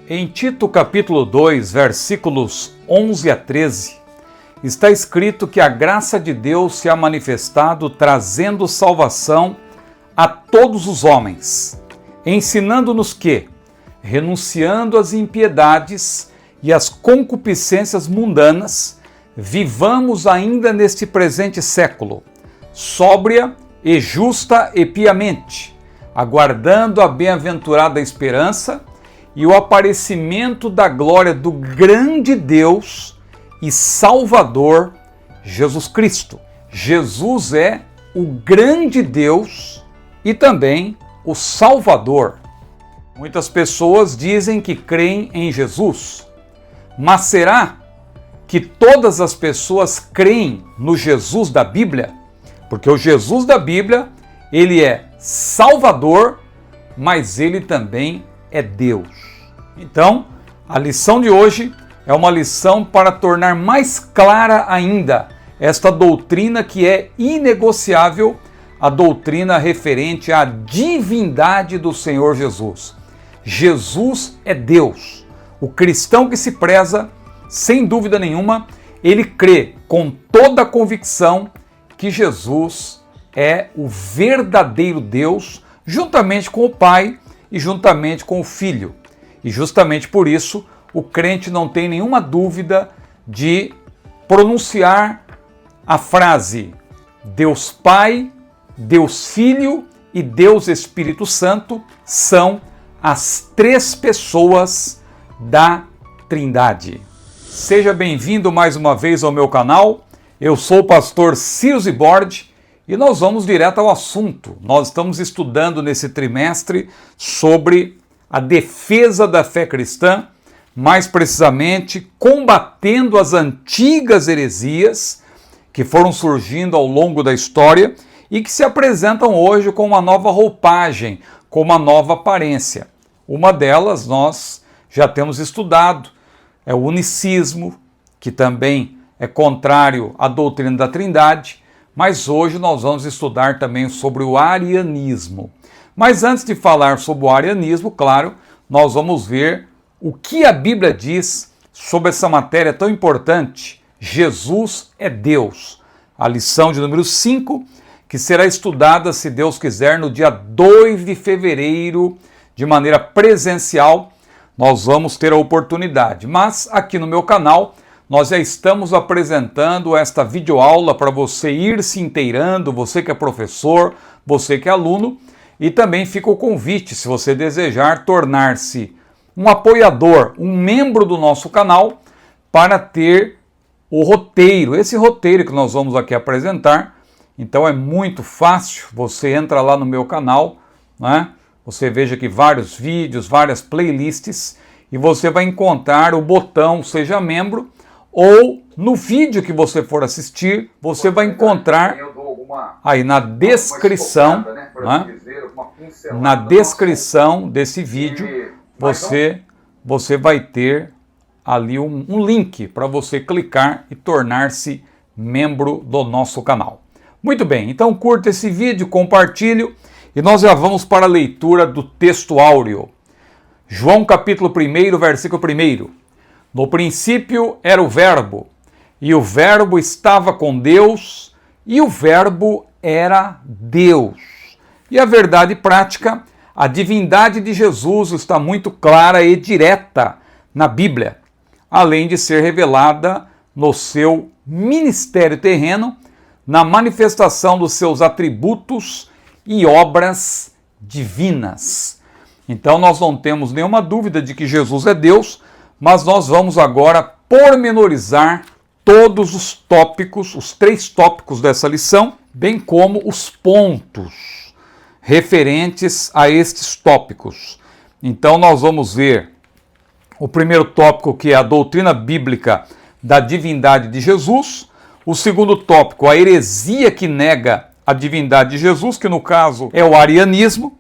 Em Tito capítulo 2, versículos 11 a 13, está escrito que a graça de Deus se ha manifestado trazendo salvação a todos os homens, ensinando-nos que, renunciando às impiedades e às concupiscências mundanas, vivamos ainda neste presente século, sóbria e justa e piamente, aguardando a bem-aventurada esperança e o aparecimento da glória do grande Deus e Salvador, Jesus Cristo. Jesus é o grande Deus e também o Salvador. Muitas pessoas dizem que creem em Jesus, mas será que todas as pessoas creem no Jesus da Bíblia? Porque o Jesus da Bíblia, ele é Salvador, mas ele também é Deus. Então, a lição de hoje é uma lição para tornar mais clara ainda esta doutrina que é inegociável, a doutrina referente à divindade do Senhor Jesus. Jesus é Deus. O cristão que se preza, sem dúvida nenhuma, ele crê com toda a convicção que Jesus é o verdadeiro Deus, juntamente com o Pai e juntamente com o Filho. E justamente por isso, o crente não tem nenhuma dúvida de pronunciar a frase Deus Pai, Deus Filho e Deus Espírito Santo são as três pessoas da Trindade. Seja bem-vindo mais uma vez ao meu canal. Eu sou o pastor Ciro Zibordi e nós vamos direto ao assunto. Nós estamos estudando nesse trimestre sobre a defesa da fé cristã, mais precisamente combatendo as antigas heresias que foram surgindo ao longo da história e que se apresentam hoje com uma nova roupagem, com uma nova aparência. Uma delas nós já temos estudado, é o unicismo, que também é contrário à doutrina da Trindade, mas hoje nós vamos estudar também sobre o arianismo. Mas antes de falar sobre o arianismo, claro, nós vamos ver o que a Bíblia diz sobre essa matéria tão importante. Jesus é Deus. A lição de número 5, que será estudada, se Deus quiser, no dia 2 de fevereiro, de maneira presencial, nós vamos ter a oportunidade. Mas aqui no meu canal, nós já estamos apresentando esta videoaula para você ir se inteirando, você que é professor, você que é aluno, e também fica o convite, se você desejar tornar-se um apoiador, um membro do nosso canal, para ter o roteiro, esse roteiro que nós vamos aqui apresentar. Então é muito fácil, você entra lá no meu canal, né? Você veja aqui vários vídeos, várias playlists, e você vai encontrar o botão Seja Membro, ou no vídeo que você for assistir, você vai encontrar aí na descrição, né? Na descrição desse vídeo, você vai ter ali um link para você clicar e tornar-se membro do nosso canal. Muito bem, então curta esse vídeo, compartilhe e nós já vamos para a leitura do texto áureo. João capítulo 1, versículo 1. No princípio era o Verbo, e o Verbo estava com Deus, e o Verbo era Deus. E a verdade prática, a divindade de Jesus está muito clara e direta na Bíblia, além de ser revelada no seu ministério terreno, na manifestação dos seus atributos e obras divinas. Então nós não temos nenhuma dúvida de que Jesus é Deus, mas nós vamos agora pormenorizar todos os tópicos, os 3 tópicos dessa lição, bem como os pontos referentes a estes tópicos. Então nós vamos ver o primeiro tópico, que é a doutrina bíblica da divindade de Jesus. O segundo tópico, a heresia que nega a divindade de Jesus, que no caso é o arianismo.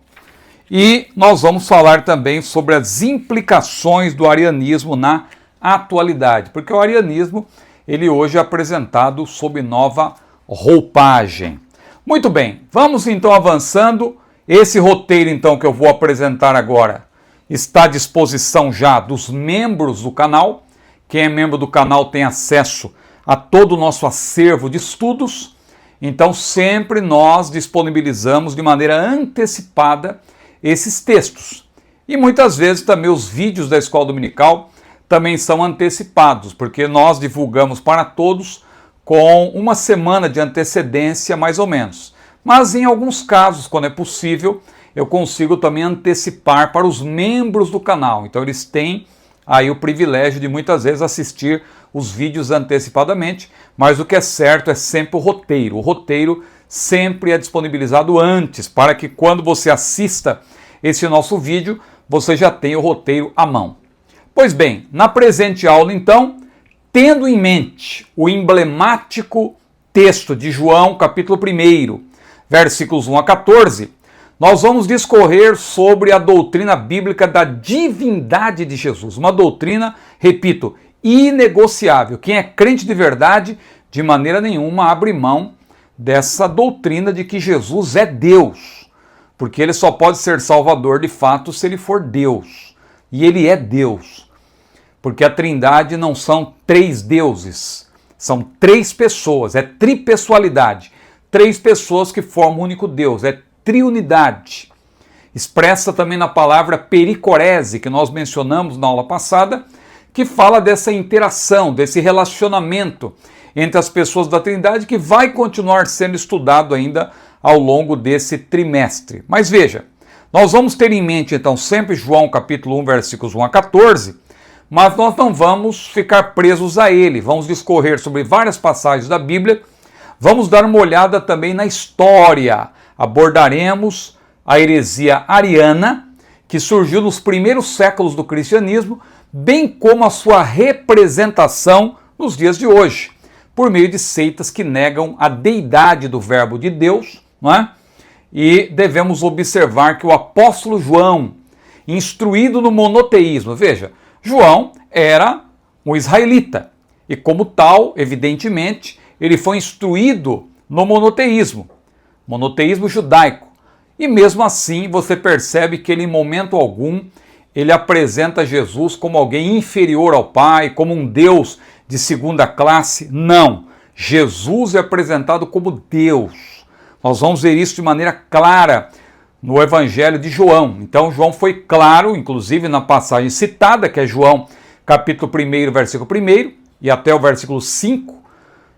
E nós vamos falar também sobre as implicações do arianismo na atualidade, porque o arianismo, ele hoje é apresentado sob nova roupagem. Muito bem, vamos então avançando. Esse roteiro então que eu vou apresentar agora, está à disposição já dos membros do canal. Quem é membro do canal tem acesso a todo o nosso acervo de estudos. Então sempre nós disponibilizamos de maneira antecipada esses textos. E muitas vezes também os vídeos da Escola Dominical também são antecipados, porque nós divulgamos para todos com uma semana de antecedência mais ou menos. Mas em alguns casos, quando é possível, eu consigo também antecipar para os membros do canal. Então eles têm aí o privilégio de muitas vezes assistir os vídeos antecipadamente, mas o que é certo é sempre o roteiro. O roteiro sempre é disponibilizado antes, para que quando você assista esse nosso vídeo, você já tenha o roteiro à mão. Pois bem, na presente aula então, tendo em mente o emblemático texto de João, capítulo 1, versículos 1 a 14, nós vamos discorrer sobre a doutrina bíblica da divindade de Jesus. Uma doutrina, repito, inegociável. Quem é crente de verdade, de maneira nenhuma abre mão dessa doutrina de que Jesus é Deus. Porque ele só pode ser salvador de fato se ele for Deus. E ele é Deus. Porque a Trindade não são três deuses, são três pessoas, é tripessoalidade. Três pessoas que formam um único Deus, é triunidade. Expressa também na palavra pericorese, que nós mencionamos na aula passada, que fala dessa interação, desse relacionamento entre as pessoas da Trindade, que vai continuar sendo estudado ainda ao longo desse trimestre. Mas veja, nós vamos ter em mente então sempre João capítulo 1, versículos 1 a 14, mas nós não vamos ficar presos a ele. Vamos discorrer sobre várias passagens da Bíblia, vamos dar uma olhada também na história. Abordaremos a heresia ariana, que surgiu nos primeiros séculos do cristianismo, bem como a sua representação nos dias de hoje, por meio de seitas que negam a deidade do Verbo de Deus, não é? E devemos observar que o apóstolo João, instruído no monoteísmo, veja, João era um israelita, e como tal, evidentemente, ele foi instruído no monoteísmo judaico. E mesmo assim, você percebe que ele em momento algum, ele apresenta Jesus como alguém inferior ao Pai, como um Deus de segunda classe. Não, Jesus é apresentado como Deus. Nós vamos ver isso de maneira clara no Evangelho de João. Então João foi claro, inclusive na passagem citada, que é João capítulo 1, versículo 1, e até o versículo 5,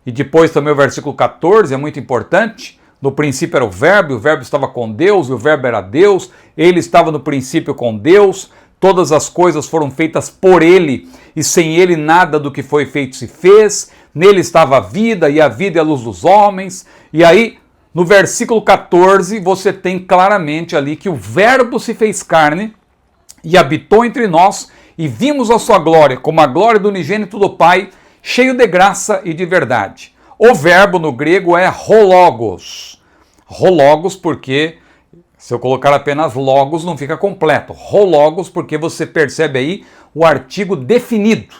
e depois também o versículo 14, é muito importante. No princípio era o Verbo, e o Verbo estava com Deus, e o Verbo era Deus, ele estava no princípio com Deus, todas as coisas foram feitas por ele, e sem ele nada do que foi feito se fez, nele estava a vida, e a vida é a luz dos homens. E aí, no versículo 14, você tem claramente ali que o Verbo se fez carne, e habitou entre nós, e vimos a sua glória, como a glória do unigênito do Pai, cheio de graça e de verdade. O verbo no grego é hologos. Hologos porque, se eu colocar apenas logos, não fica completo. Hologos porque você percebe aí o artigo definido.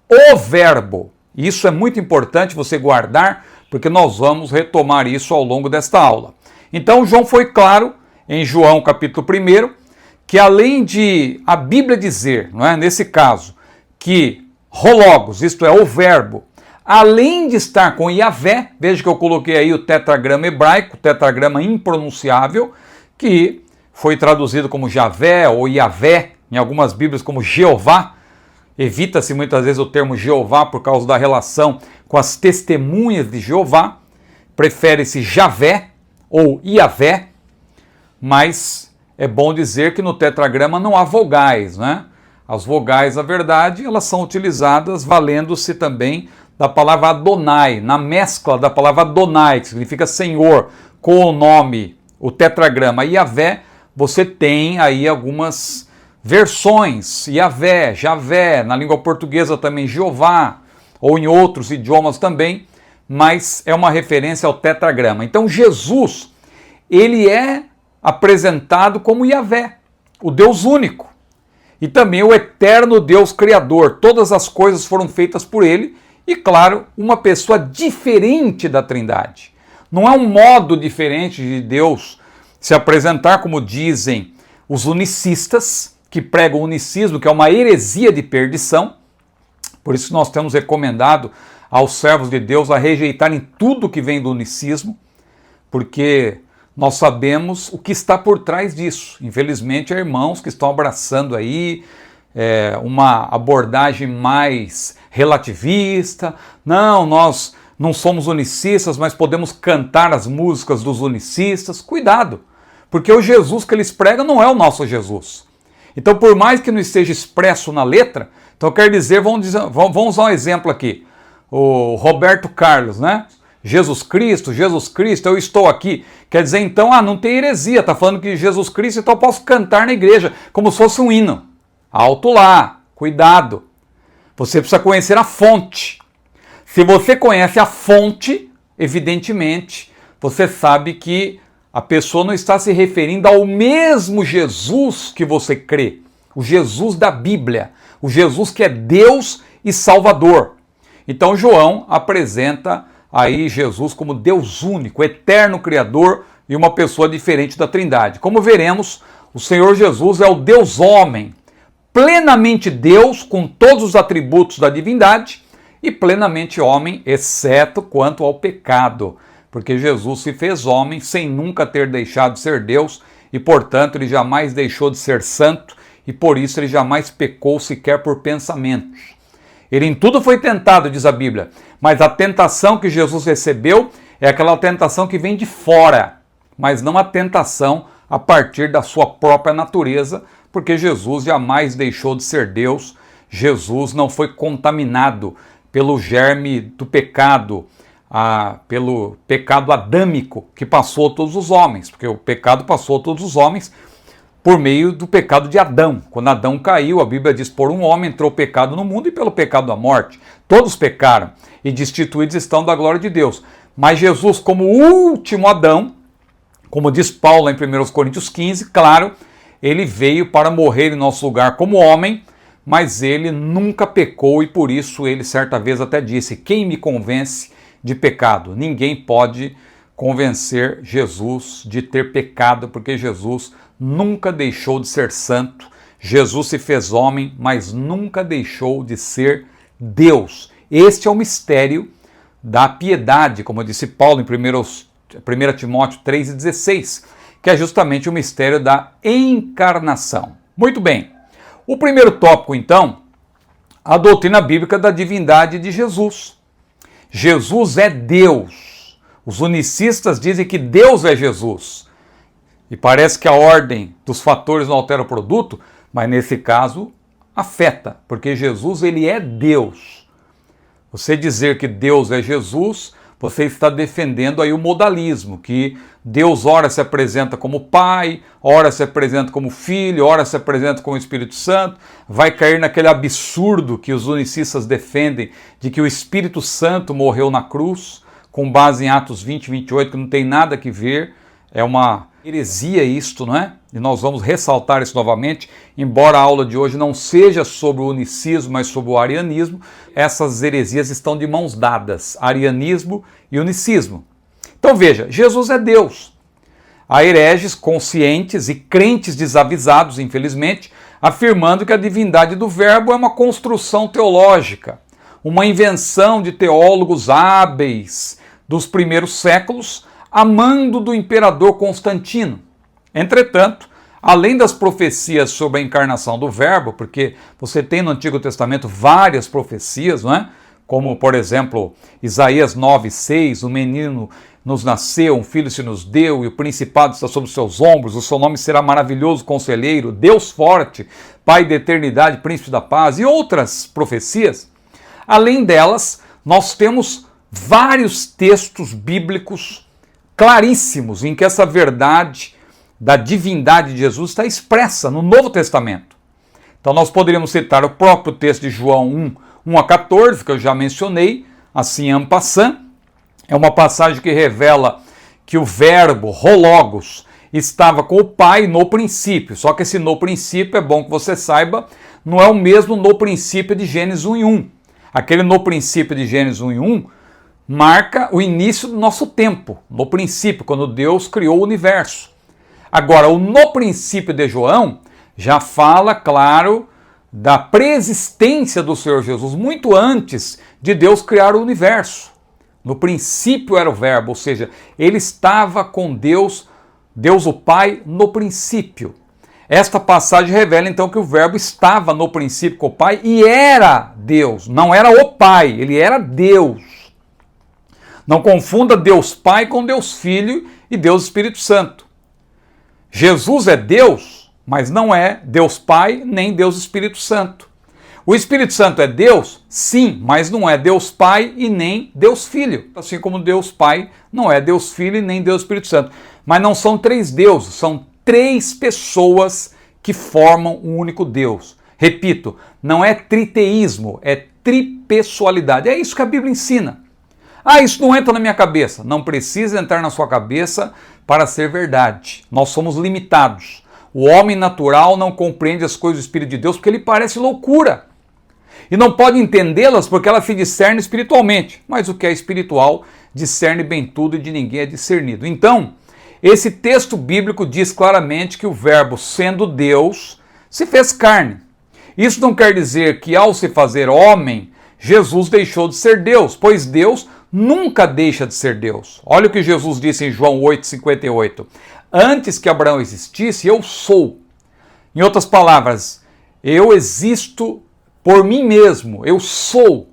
O verbo. Isso é muito importante você guardar, porque nós vamos retomar isso ao longo desta aula. Então, João foi claro, em João capítulo 1, que além de a Bíblia dizer, não é, nesse caso, que hologos, isto é, o verbo, além de estar com Yahvé, veja que eu coloquei aí o tetragrama hebraico, tetragrama impronunciável, que foi traduzido como Javé ou Yahvé, em algumas Bíblias como Jeová. Evita-se muitas vezes o termo Jeová por causa da relação com as testemunhas de Jeová. Prefere-se Javé ou Yahvé, mas é bom dizer que no tetragrama não há vogais, né? As vogais, na verdade, elas são utilizadas valendo-se também da palavra Adonai, na mescla da palavra Adonai, que significa Senhor, com o nome, o tetragrama Yahvé, você tem aí algumas versões, Yahvé, Javé, na língua portuguesa também Jeová, ou em outros idiomas também, mas é uma referência ao tetragrama. Então Jesus, ele é apresentado como Yahvé, o Deus único, e também o eterno Deus Criador. Todas as coisas foram feitas por ele, e claro, uma pessoa diferente da Trindade. Não é um modo diferente de Deus se apresentar, como dizem os unicistas, que pregam o unicismo, que é uma heresia de perdição. Por isso nós temos recomendado aos servos de Deus a rejeitarem tudo que vem do unicismo, porque nós sabemos o que está por trás disso. Infelizmente, há irmãos que estão abraçando aí uma abordagem mais relativista. Não, nós não somos unicistas, mas podemos cantar as músicas dos unicistas. Cuidado, porque o Jesus que eles pregam não é o nosso Jesus. Então, por mais que não esteja expresso na letra, então quer dizer, vamos usar um exemplo aqui. O Roberto Carlos, né? Jesus Cristo, eu estou aqui. Quer dizer, então, não tem heresia, está falando que Jesus Cristo, então eu posso cantar na igreja, como se fosse um hino. Alto lá, cuidado. Você precisa conhecer a fonte. Se você conhece a fonte, evidentemente, você sabe que a pessoa não está se referindo ao mesmo Jesus que você crê. O Jesus da Bíblia. O Jesus que é Deus e Salvador. Então João apresenta aí Jesus como Deus único, eterno Criador e uma pessoa diferente da Trindade. Como veremos, o Senhor Jesus é o Deus homem, plenamente Deus, com todos os atributos da divindade, e plenamente homem, exceto quanto ao pecado, porque Jesus se fez homem sem nunca ter deixado de ser Deus, e portanto ele jamais deixou de ser santo, e por isso ele jamais pecou sequer por pensamentos. Ele em tudo foi tentado, diz a Bíblia, mas a tentação que Jesus recebeu é aquela tentação que vem de fora, mas não a tentação a partir da sua própria natureza, porque Jesus jamais deixou de ser Deus. Jesus não foi contaminado pelo germe do pecado, pelo pecado adâmico que passou a todos os homens, porque o pecado passou a todos os homens por meio do pecado de Adão. Quando Adão caiu, a Bíblia diz, por um homem entrou o pecado no mundo e pelo pecado da morte. Todos pecaram e destituídos estão da glória de Deus. Mas Jesus, como último Adão, como diz Paulo em 1 Coríntios 15, claro, ele veio para morrer em nosso lugar como homem, mas ele nunca pecou e por isso ele certa vez até disse, quem me convence de pecado? Ninguém pode convencer Jesus de ter pecado, porque Jesus nunca deixou de ser santo. Jesus se fez homem, mas nunca deixou de ser Deus. Este é o mistério da piedade, como disse Paulo em 1 Timóteo 3,16, que é justamente o mistério da encarnação. Muito bem. O primeiro tópico, então, a doutrina bíblica da divindade de Jesus. Jesus é Deus. Os unicistas dizem que Deus é Jesus. E parece que a ordem dos fatores não altera o produto, mas nesse caso afeta, porque Jesus ele é Deus. Você dizer que Deus é Jesus, você está defendendo aí o modalismo, que Deus ora se apresenta como Pai, ora se apresenta como Filho, ora se apresenta como Espírito Santo, vai cair naquele absurdo que os unicistas defendem, de que o Espírito Santo morreu na cruz, com base em Atos 20 e 28, que não tem nada que ver, é uma heresia isto, não é? E nós vamos ressaltar isso novamente, embora a aula de hoje não seja sobre o unicismo, mas sobre o arianismo, essas heresias estão de mãos dadas, arianismo e unicismo. Então veja, Jesus é Deus. Há hereges conscientes e crentes desavisados, infelizmente, afirmando que a divindade do verbo é uma construção teológica, uma invenção de teólogos hábeis dos primeiros séculos, a mando do imperador Constantino. Entretanto, além das profecias sobre a encarnação do verbo, porque você tem no Antigo Testamento várias profecias, não é? Como, por exemplo, Isaías 9:6, o menino nos nasceu, um filho se nos deu, e o principado está sobre os seus ombros, o seu nome será maravilhoso conselheiro, Deus forte, Pai da eternidade, príncipe da paz, e outras profecias. Além delas, nós temos vários textos bíblicos claríssimos em que essa verdade da divindade de Jesus está expressa no Novo Testamento. Então nós poderíamos citar o próprio texto de João 1 a 14, que eu já mencionei, assim en passant. É uma passagem que revela que o verbo, hologos, estava com o Pai no princípio. Só que esse no princípio, é bom que você saiba, não é o mesmo no princípio de Gênesis 1:1. Aquele no princípio de Gênesis 1:1 marca o início do nosso tempo, no princípio, quando Deus criou o universo. Agora, o no princípio de João já fala, claro, da preexistência do Senhor Jesus, muito antes de Deus criar o universo. No princípio era o Verbo, ou seja, ele estava com Deus, Deus o Pai, no princípio. Esta passagem revela então que o Verbo estava no princípio com o Pai e era Deus, não era o Pai, ele era Deus. Não confunda Deus Pai com Deus Filho e Deus Espírito Santo. Jesus é Deus, mas não é Deus Pai nem Deus Espírito Santo. O Espírito Santo é Deus? Sim, mas não é Deus Pai e nem Deus Filho. Assim como Deus Pai não é Deus Filho e nem Deus Espírito Santo. Mas não são três deuses, são três pessoas que formam um único Deus. Repito, não é triteísmo, é tripessoalidade. É isso que a Bíblia ensina. Ah, isso não entra na minha cabeça. Não precisa entrar na sua cabeça para ser verdade. Nós somos limitados. O homem natural não compreende as coisas do Espírito de Deus porque ele parece loucura. E não pode entendê-las porque ela se discerne espiritualmente. Mas o que é espiritual discerne bem tudo e de ninguém é discernido. Então, esse texto bíblico diz claramente que o Verbo, sendo Deus, se fez carne. Isso não quer dizer que ao se fazer homem, Jesus deixou de ser Deus, pois Deus nunca deixa de ser Deus. Olha o que Jesus disse em João 8,58. Antes que Abraão existisse, eu sou. Em outras palavras, eu existo por mim mesmo, eu sou.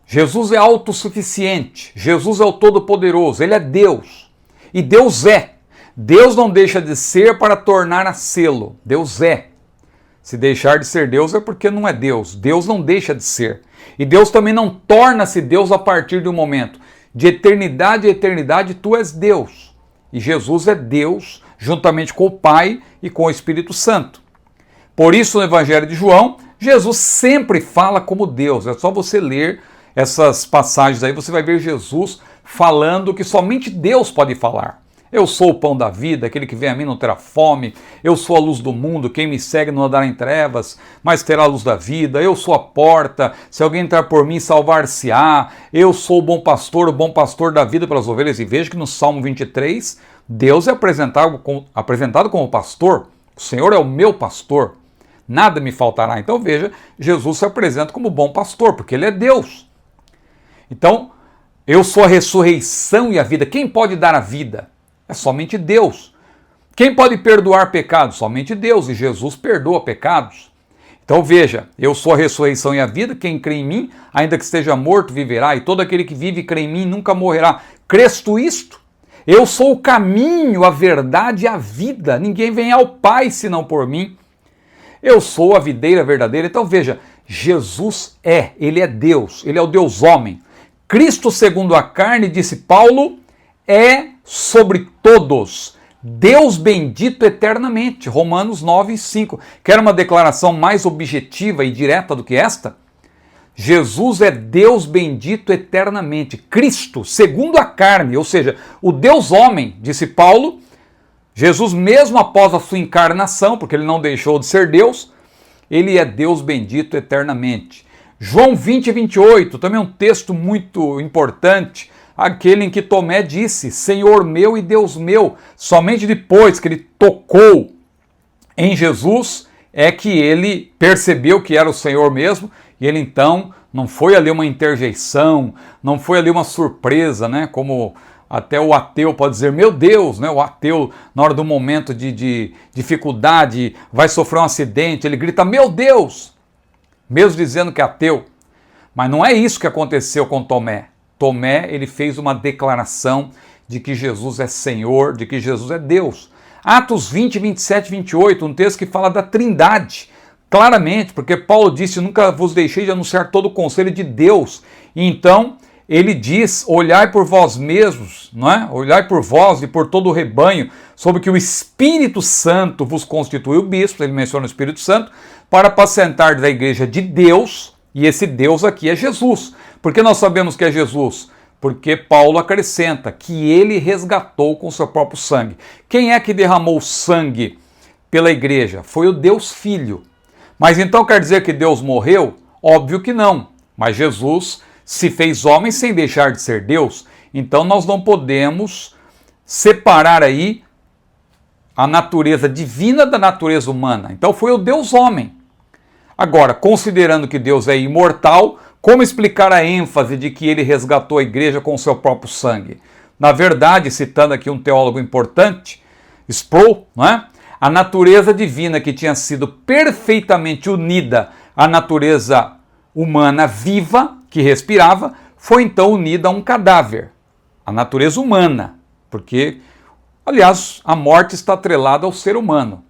Jesus é autossuficiente, Jesus é o Todo-Poderoso, ele é Deus. E Deus é. Deus não deixa de ser para tornar a sê-lo. Deus é. Se deixar de ser Deus é porque não é Deus. Deus não deixa de ser. E Deus também não torna-se Deus a partir de um momento. De eternidade a eternidade, tu és Deus. E Jesus é Deus, juntamente com o Pai e com o Espírito Santo. Por isso, no Evangelho de João, Jesus sempre fala como Deus. É só você ler essas passagens aí, você vai ver Jesus falando que somente Deus pode falar. Eu sou o pão da vida, aquele que vem a mim não terá fome. Eu sou a luz do mundo, quem me segue não andará em trevas, mas terá a luz da vida. Eu sou a porta, se alguém entrar por mim, salvar-se-á. Eu sou o bom pastor da vida pelas ovelhas. E veja que no Salmo 23, Deus é apresentado como pastor. O Senhor é o meu pastor, nada me faltará. Então veja, Jesus se apresenta como bom pastor, porque ele é Deus. Então, eu sou a ressurreição e a vida. Quem pode dar a vida? É somente Deus. Quem pode perdoar pecados? Somente Deus, e Jesus perdoa pecados. Então veja, eu sou a ressurreição e a vida, quem crê em mim, ainda que esteja morto, viverá, e todo aquele que vive e crê em mim nunca morrerá. Crês tu isto? Eu sou o caminho, a verdade e a vida. Ninguém vem ao Pai senão por mim. Eu sou a videira verdadeira. Então veja, Jesus ele é Deus, ele é o Deus homem. Cristo segundo a carne, disse Paulo, é sobre todos, Deus bendito eternamente. Romanos 9:5. Quer uma declaração mais objetiva e direta do que esta? Jesus é Deus bendito eternamente. Cristo, segundo a carne, ou seja, o Deus homem, disse Paulo, Jesus mesmo após a sua encarnação, porque ele não deixou de ser Deus, ele é Deus bendito eternamente. João 20:28, também um texto muito importante, aquele em que Tomé disse, Senhor meu e Deus meu. Somente depois que ele tocou em Jesus, é que ele percebeu que era o Senhor mesmo, e ele então, não foi ali uma interjeição, não foi ali uma surpresa, né, como até o ateu pode dizer, meu Deus, né, o ateu na hora do momento de dificuldade, vai sofrer um acidente, ele grita, meu Deus, mesmo dizendo que é ateu. Mas não é isso que aconteceu com Tomé. Tomé, ele fez uma declaração de que Jesus é Senhor, de que Jesus é Deus. Atos 20, 27, 28, um texto que fala da Trindade, claramente, porque Paulo disse, nunca vos deixei de anunciar todo o conselho de Deus. E então, ele diz, olhai por vós mesmos, não é? Olhai por vós e por todo o rebanho, sobre que o Espírito Santo vos constituiu bispo, ele menciona o Espírito Santo, para apacentar da igreja de Deus, e esse Deus aqui é Jesus. Por que nós sabemos que é Jesus? Porque Paulo acrescenta que ele resgatou com seu próprio sangue. Quem é que derramou sangue pela igreja? Foi o Deus Filho. Mas então quer dizer que Deus morreu? Óbvio que não. Mas Jesus se fez homem sem deixar de ser Deus. Então nós não podemos separar aí a natureza divina da natureza humana. Então foi o Deus homem. Agora, considerando que Deus é imortal, como explicar a ênfase de que ele resgatou a igreja com o seu próprio sangue? Na verdade, citando aqui um teólogo importante, Sproul, não é? A natureza divina que tinha sido perfeitamente unida à natureza humana viva, que respirava, foi então unida a um cadáver, a natureza humana, porque, aliás, a morte está atrelada ao ser humano.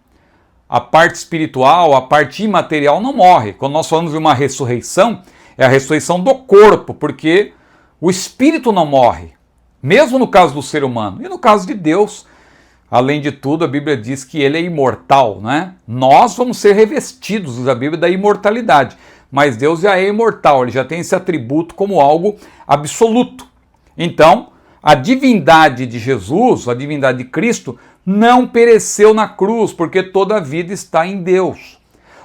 A parte espiritual, a parte imaterial não morre. Quando nós falamos de uma ressurreição, é a ressurreição do corpo, porque o espírito não morre, mesmo no caso do ser humano. E no caso de Deus, além de tudo, a Bíblia diz que ele é imortal, né? Nós vamos ser revestidos, diz a Bíblia, da imortalidade. Mas Deus já é imortal, ele já tem esse atributo como algo absoluto. Então, a divindade de Jesus, a divindade de Cristo, não pereceu na cruz, porque toda a vida está em Deus.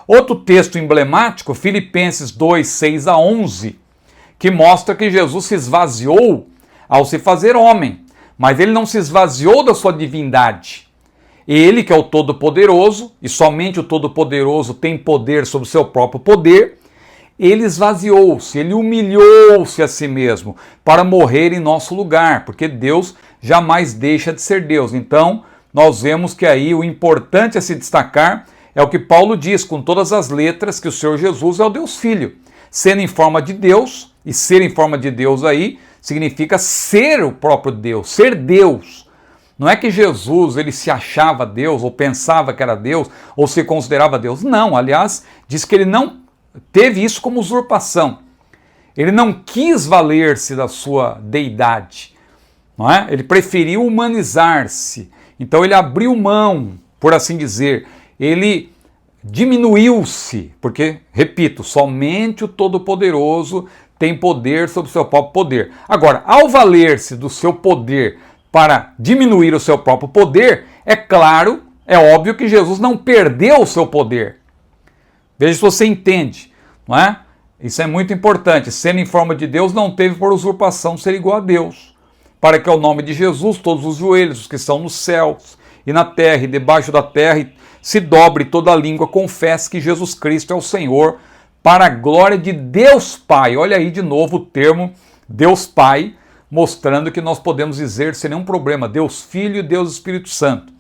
Outro texto emblemático, Filipenses 2, 6 a 11, que mostra que Jesus se esvaziou ao se fazer homem, mas ele não se esvaziou da sua divindade. Ele, que é o Todo-Poderoso, e somente o Todo-Poderoso tem poder sobre o seu próprio poder, ele esvaziou-se, ele humilhou-se a si mesmo para morrer em nosso lugar, porque Deus jamais deixa de ser Deus. Então, nós vemos que aí o importante a se destacar é o que Paulo diz com todas as letras, que o Senhor Jesus é o Deus Filho. Sendo em forma de Deus, e ser em forma de Deus aí, significa ser o próprio Deus, ser Deus. Não é que Jesus ele se achava Deus, ou pensava que era Deus, ou se considerava Deus. Não, aliás, diz que ele não teve isso como usurpação. Ele não quis valer-se da sua deidade, não é? Ele preferiu humanizar-se. Então ele abriu mão, por assim dizer. Ele diminuiu-se, porque, repito, somente o Todo-Poderoso tem poder sobre o seu próprio poder. Agora, ao valer-se do seu poder para diminuir o seu próprio poder, é claro, é óbvio que Jesus não perdeu o seu poder. Veja se você entende, não é? Isso é muito importante. Sendo em forma de Deus, não teve por usurpação ser igual a Deus. Para que ao nome de Jesus, todos os joelhos, os que estão nos céus e na terra e debaixo da terra, se dobre toda a língua, confesse que Jesus Cristo é o Senhor, para a glória de Deus Pai. Olha aí de novo o termo Deus Pai, mostrando que nós podemos dizer sem nenhum problema, Deus Filho e Deus Espírito Santo.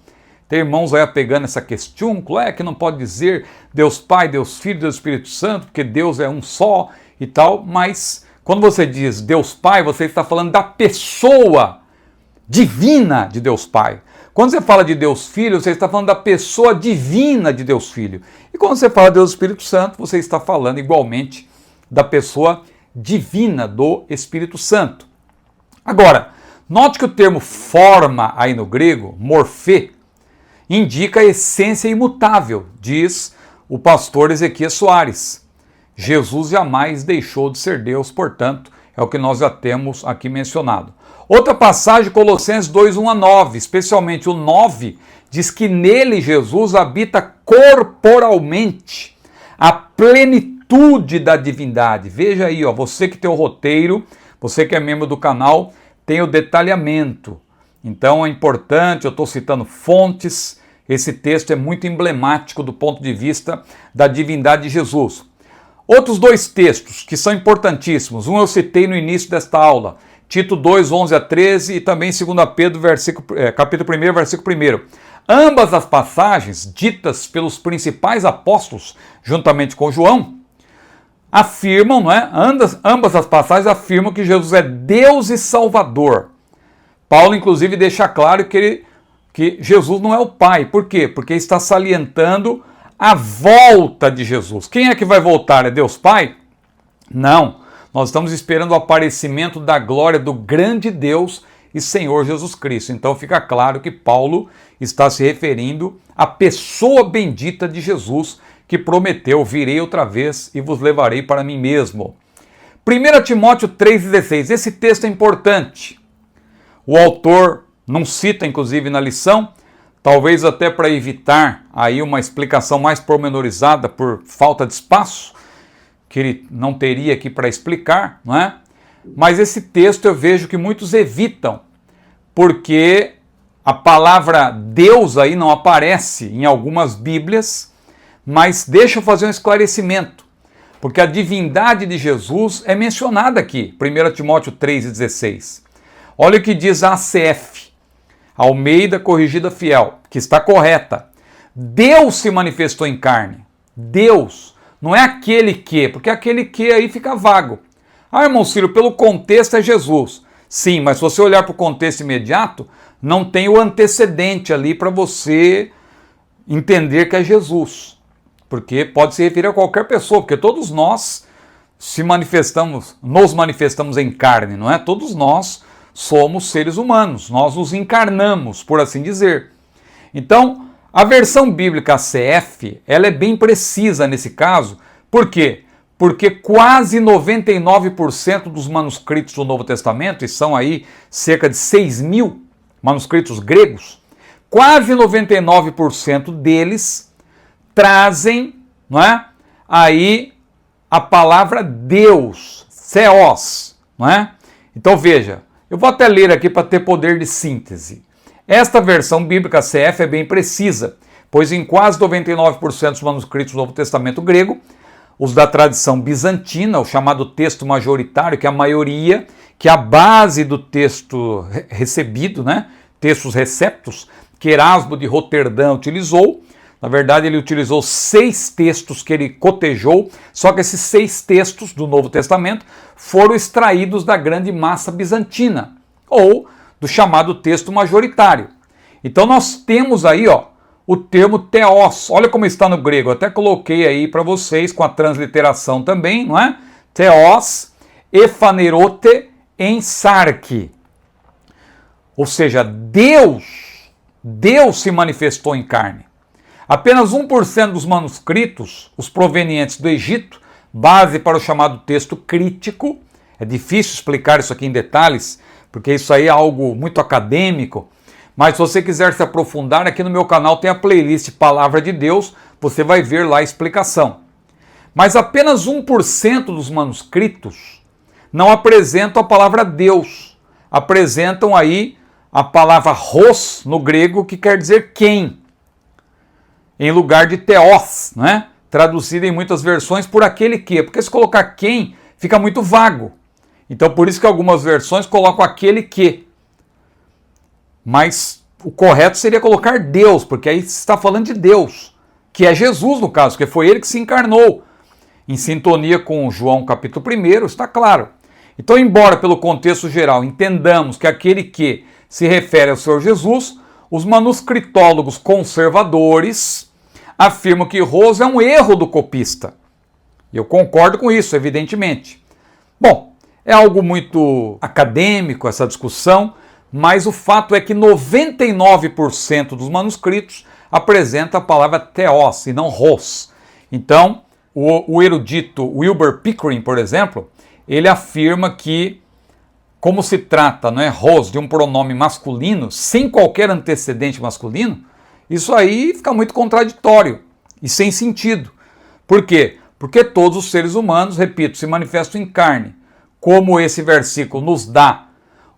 Tem irmãos aí pegando essa questiúnculo, que não pode dizer Deus Pai, Deus Filho, Deus Espírito Santo, porque Deus é um só e tal, mas quando você diz Deus Pai, você está falando da pessoa divina de Deus Pai. Quando você fala de Deus Filho, você está falando da pessoa divina de Deus Filho. E quando você fala de Deus Espírito Santo, você está falando igualmente da pessoa divina do Espírito Santo. Agora, note que o termo forma aí no grego, morfê, indica a essência imutável, diz o pastor Ezequias Soares. Jesus jamais deixou de ser Deus, portanto, é o que nós já temos aqui mencionado. Outra passagem, Colossenses 2, 1 a 9, especialmente o 9, diz que nele Jesus habita corporalmente a plenitude da divindade. Veja aí, você que tem o roteiro, você que é membro do canal, tem o detalhamento. Então é importante, eu estou citando fontes, esse texto é muito emblemático do ponto de vista da divindade de Jesus. Outros dois textos que são importantíssimos, um eu citei no início desta aula, Tito 2, 11 a 13 e também 2 Pedro, capítulo 1, versículo 1. Ambas as passagens, ditas pelos principais apóstolos, juntamente com João, afirmam, não é? Ambas as passagens afirmam que Jesus é Deus e Salvador. Paulo, inclusive, deixa claro que Jesus não é o Pai. Por quê? Porque está salientando a volta de Jesus. Quem é que vai voltar? É Deus Pai? Não. Nós estamos esperando o aparecimento da glória do grande Deus e Senhor Jesus Cristo. Então fica claro que Paulo está se referindo à pessoa bendita de Jesus, que prometeu, virei outra vez e vos levarei para mim mesmo. 1 Timóteo 3,16, esse texto é importante. O autor não cita, inclusive, na lição, talvez até para evitar aí uma explicação mais pormenorizada por falta de espaço, que ele não teria aqui para explicar, não é? Mas esse texto eu vejo que muitos evitam, porque A palavra Deus aí não aparece em algumas Bíblias, mas deixa eu fazer um esclarecimento, porque a divindade de Jesus é mencionada aqui, 1 Timóteo 3,16. Olha o que diz a ACF, Almeida Corrigida Fiel, que está correta. Deus se manifestou em carne. Deus, não é aquele que, porque aquele que aí fica vago. Ah, irmão Ciro, pelo contexto é Jesus. Sim, mas se você olhar para o contexto imediato, não tem o antecedente ali para você entender que é Jesus. Porque pode se referir a qualquer pessoa, porque todos nós nos manifestamos em carne, não é? Todos nós somos seres humanos, nós nos encarnamos, por assim dizer. Então, a versão bíblica CF, ela é bem precisa nesse caso. Por quê? Porque quase 99% dos manuscritos do Novo Testamento, e são aí cerca de 6.000 manuscritos gregos, quase 99% deles trazem, não é, aí a palavra Deus, Theos, não é? Então veja, eu vou até ler aqui para ter poder de síntese. Esta versão bíblica CF é bem precisa, pois em quase 99% dos manuscritos do Novo Testamento grego, os da tradição bizantina, o chamado texto majoritário, que é a maioria, que é a base do texto recebido, né? Textos receptos, que Erasmo de Roterdã utilizou. Na verdade, ele utilizou 6 textos que ele cotejou, só que esses 6 textos do Novo Testamento foram extraídos da grande massa bizantina, ou do chamado texto majoritário. Então nós temos aí, ó, o termo theos. Olha como está no grego. Eu até coloquei aí para vocês com a transliteração também, não é? Theos ephanerote en sarki. Ou seja, Deus se manifestou em carne. Apenas 1% dos manuscritos, os provenientes do Egito, base para o chamado texto crítico. É difícil explicar isso aqui em detalhes, porque isso aí é algo muito acadêmico. Mas se você quiser se aprofundar, aqui no meu canal tem a playlist Palavra de Deus, você vai ver lá a explicação. Mas apenas 1% dos manuscritos não apresentam a palavra Deus. Apresentam aí a palavra hos no grego, que quer dizer quem, em lugar de theos, né? Traduzido em muitas versões por aquele que, porque se colocar quem, fica muito vago. Então por isso que algumas versões colocam aquele que. Mas o correto seria colocar Deus, porque aí se está falando de Deus, que é Jesus no caso, que foi ele que se encarnou. Em sintonia com João capítulo 1, está claro. Então, embora pelo contexto geral entendamos que aquele que se refere ao Senhor Jesus, os manuscritólogos conservadores afirmam que hos é um erro do copista. Eu concordo com isso, evidentemente. Bom, é algo muito acadêmico essa discussão, mas o fato é que 99% dos manuscritos apresenta a palavra theos e não hos. Então, o erudito Wilbur Pickering, por exemplo, ele afirma que, como se trata, não é, hos, de um pronome masculino, sem qualquer antecedente masculino, isso aí fica muito contraditório e sem sentido. Por quê? Porque todos os seres humanos, repito, se manifestam em carne. Como esse versículo nos dá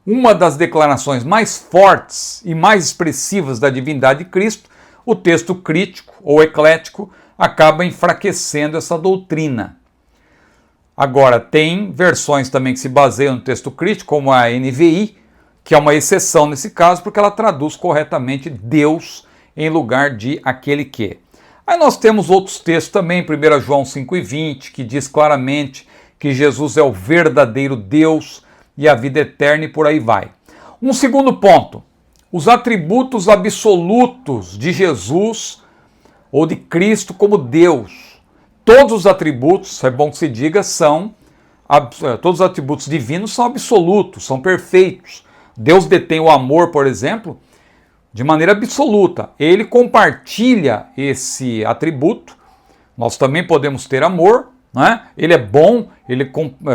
uma das declarações mais fortes e mais expressivas da divindade de Cristo, o texto crítico ou eclético acaba enfraquecendo essa doutrina. Agora, tem versões também que se baseiam no texto crítico, como a NVI, que é uma exceção nesse caso, porque ela traduz corretamente Deus em lugar de aquele que. Aí nós temos outros textos também, 1 João 5,20, que diz claramente que Jesus é o verdadeiro Deus e a vida eterna, e por aí vai. Um segundo ponto, os atributos absolutos de Jesus ou de Cristo como Deus. Todos os atributos, é bom que se diga, todos os atributos divinos são absolutos, são perfeitos. Deus detém o amor, por exemplo, de maneira absoluta. Ele compartilha esse atributo. Nós também podemos ter amor, né? Ele é bom, ele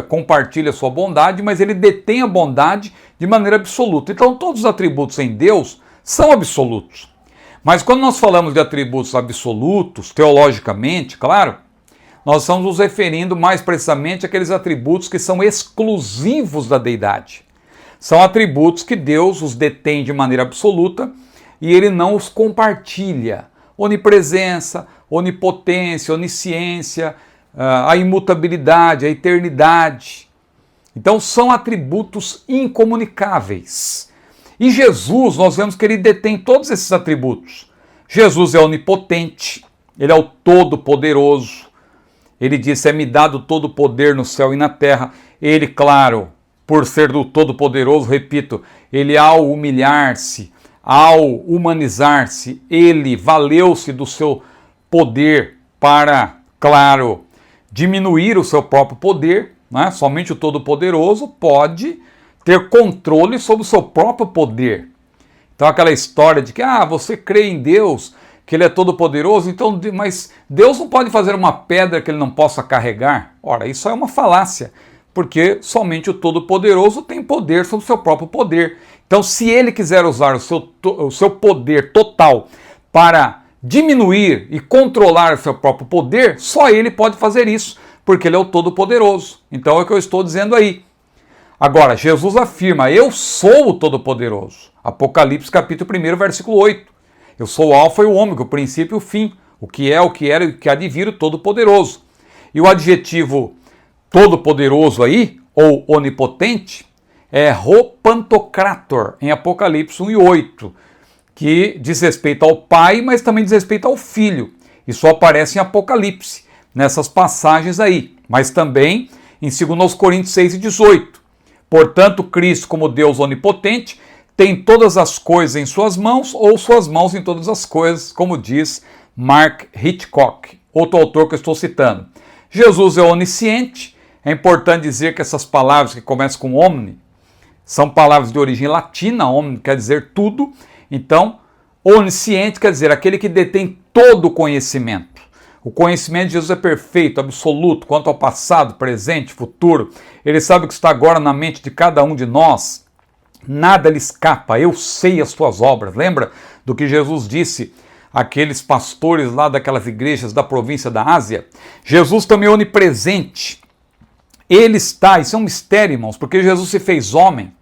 compartilha a sua bondade, mas ele detém a bondade de maneira absoluta. Então todos os atributos em Deus são absolutos. Mas quando nós falamos de atributos absolutos, teologicamente, claro, nós estamos nos referindo mais precisamente àqueles atributos que são exclusivos da deidade. São atributos que Deus os detém de maneira absoluta e ele não os compartilha. Onipresença, onipotência, onisciência, a imutabilidade, a eternidade. Então são atributos incomunicáveis. E Jesus, nós vemos que ele detém todos esses atributos. Jesus é onipotente, ele é o Todo-Poderoso. Ele disse, é-me dado todo o poder no céu e na terra. Ele, claro, por ser do Todo-Poderoso, repito, ele ao humilhar-se, ao humanizar-se, ele valeu-se do seu poder para, claro, diminuir o seu próprio poder, né? Somente o Todo-Poderoso pode ter controle sobre o seu próprio poder. Então aquela história de que você crê em Deus, que ele é todo-poderoso, então, mas Deus não pode fazer uma pedra que ele não possa carregar? Ora, isso é uma falácia, porque somente o Todo-Poderoso tem poder sobre o seu próprio poder. Então, se ele quiser usar o seu poder total para diminuir e controlar o seu próprio poder, só ele pode fazer isso, porque ele é o Todo-Poderoso. Então é o que eu estou dizendo aí. Agora, Jesus afirma, eu sou o Todo-Poderoso. Apocalipse capítulo 1, versículo 8. Eu sou o alfa e o ômega, o princípio e o fim, o que é, o que era e o que há de vir, o Todo-Poderoso. E o adjetivo Todo-Poderoso aí, ou onipotente, é Ropantocrator, em Apocalipse 1 e 8, que diz respeito ao Pai, mas também diz respeito ao Filho. Isso aparece em Apocalipse, nessas passagens aí, mas também em 2 Coríntios 6 e 18. Portanto, Cristo, como Deus onipotente, tem todas as coisas em suas mãos, ou suas mãos em todas as coisas, como diz Mark Hitchcock, outro autor que eu estou citando. Jesus é onisciente. É importante dizer que essas palavras que começam com omni são palavras de origem latina. Omni quer dizer tudo. Então, onisciente quer dizer aquele que detém todo o conhecimento. O conhecimento de Jesus é perfeito, absoluto, quanto ao passado, presente, futuro. Ele sabe o que está agora na mente de cada um de nós. Nada lhe escapa, eu sei as tuas obras. Lembra do que Jesus disse àqueles pastores lá daquelas igrejas da província da Ásia? Jesus também é onipresente. Ele está, isso é um mistério, irmãos, porque Jesus se fez homem.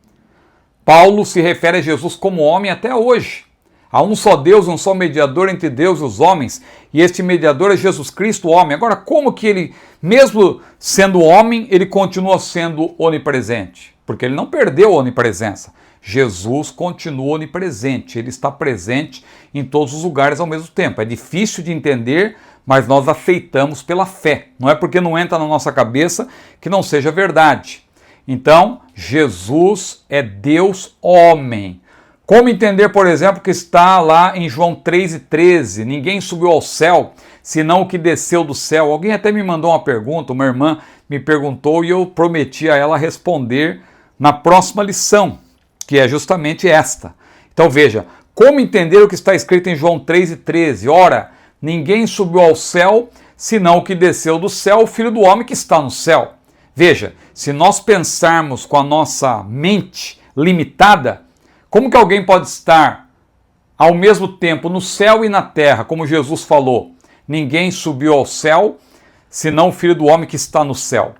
Paulo se refere a Jesus como homem até hoje. Há um só Deus, um só mediador entre Deus e os homens, e este mediador é Jesus Cristo, homem. Agora, como que ele, mesmo sendo homem, ele continua sendo onipresente? Porque ele não perdeu a onipresença. Jesus continua onipresente, ele está presente em todos os lugares ao mesmo tempo. É difícil de entender, mas nós aceitamos pela fé. Não é porque não entra na nossa cabeça que não seja verdade. Então, Jesus é Deus homem. Como entender, por exemplo, que está lá em João 3,13, ninguém subiu ao céu, senão o que desceu do céu. Alguém até me mandou uma pergunta, uma irmã me perguntou e eu prometi a ela responder na próxima lição, que é justamente esta. Então veja, como entender o que está escrito em João 3,13? Ora, ninguém subiu ao céu, senão o que desceu do céu, o Filho do Homem que está no céu. Veja, se nós pensarmos com a nossa mente limitada, como que alguém pode estar ao mesmo tempo no céu e na terra, como Jesus falou? Ninguém subiu ao céu, senão o Filho do Homem que está no céu.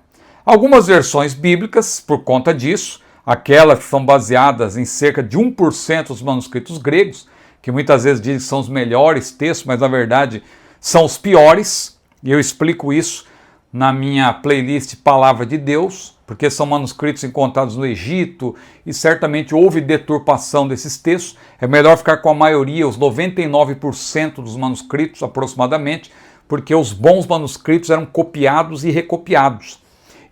Algumas versões bíblicas, por conta disso, aquelas que são baseadas em cerca de 1% dos manuscritos gregos, que muitas vezes dizem que são os melhores textos, mas na verdade são os piores, e eu explico isso na minha playlist Palavra de Deus, porque são manuscritos encontrados no Egito e certamente houve deturpação desses textos. É melhor ficar com a maioria, os 99% dos manuscritos aproximadamente, porque os bons manuscritos eram copiados e recopiados.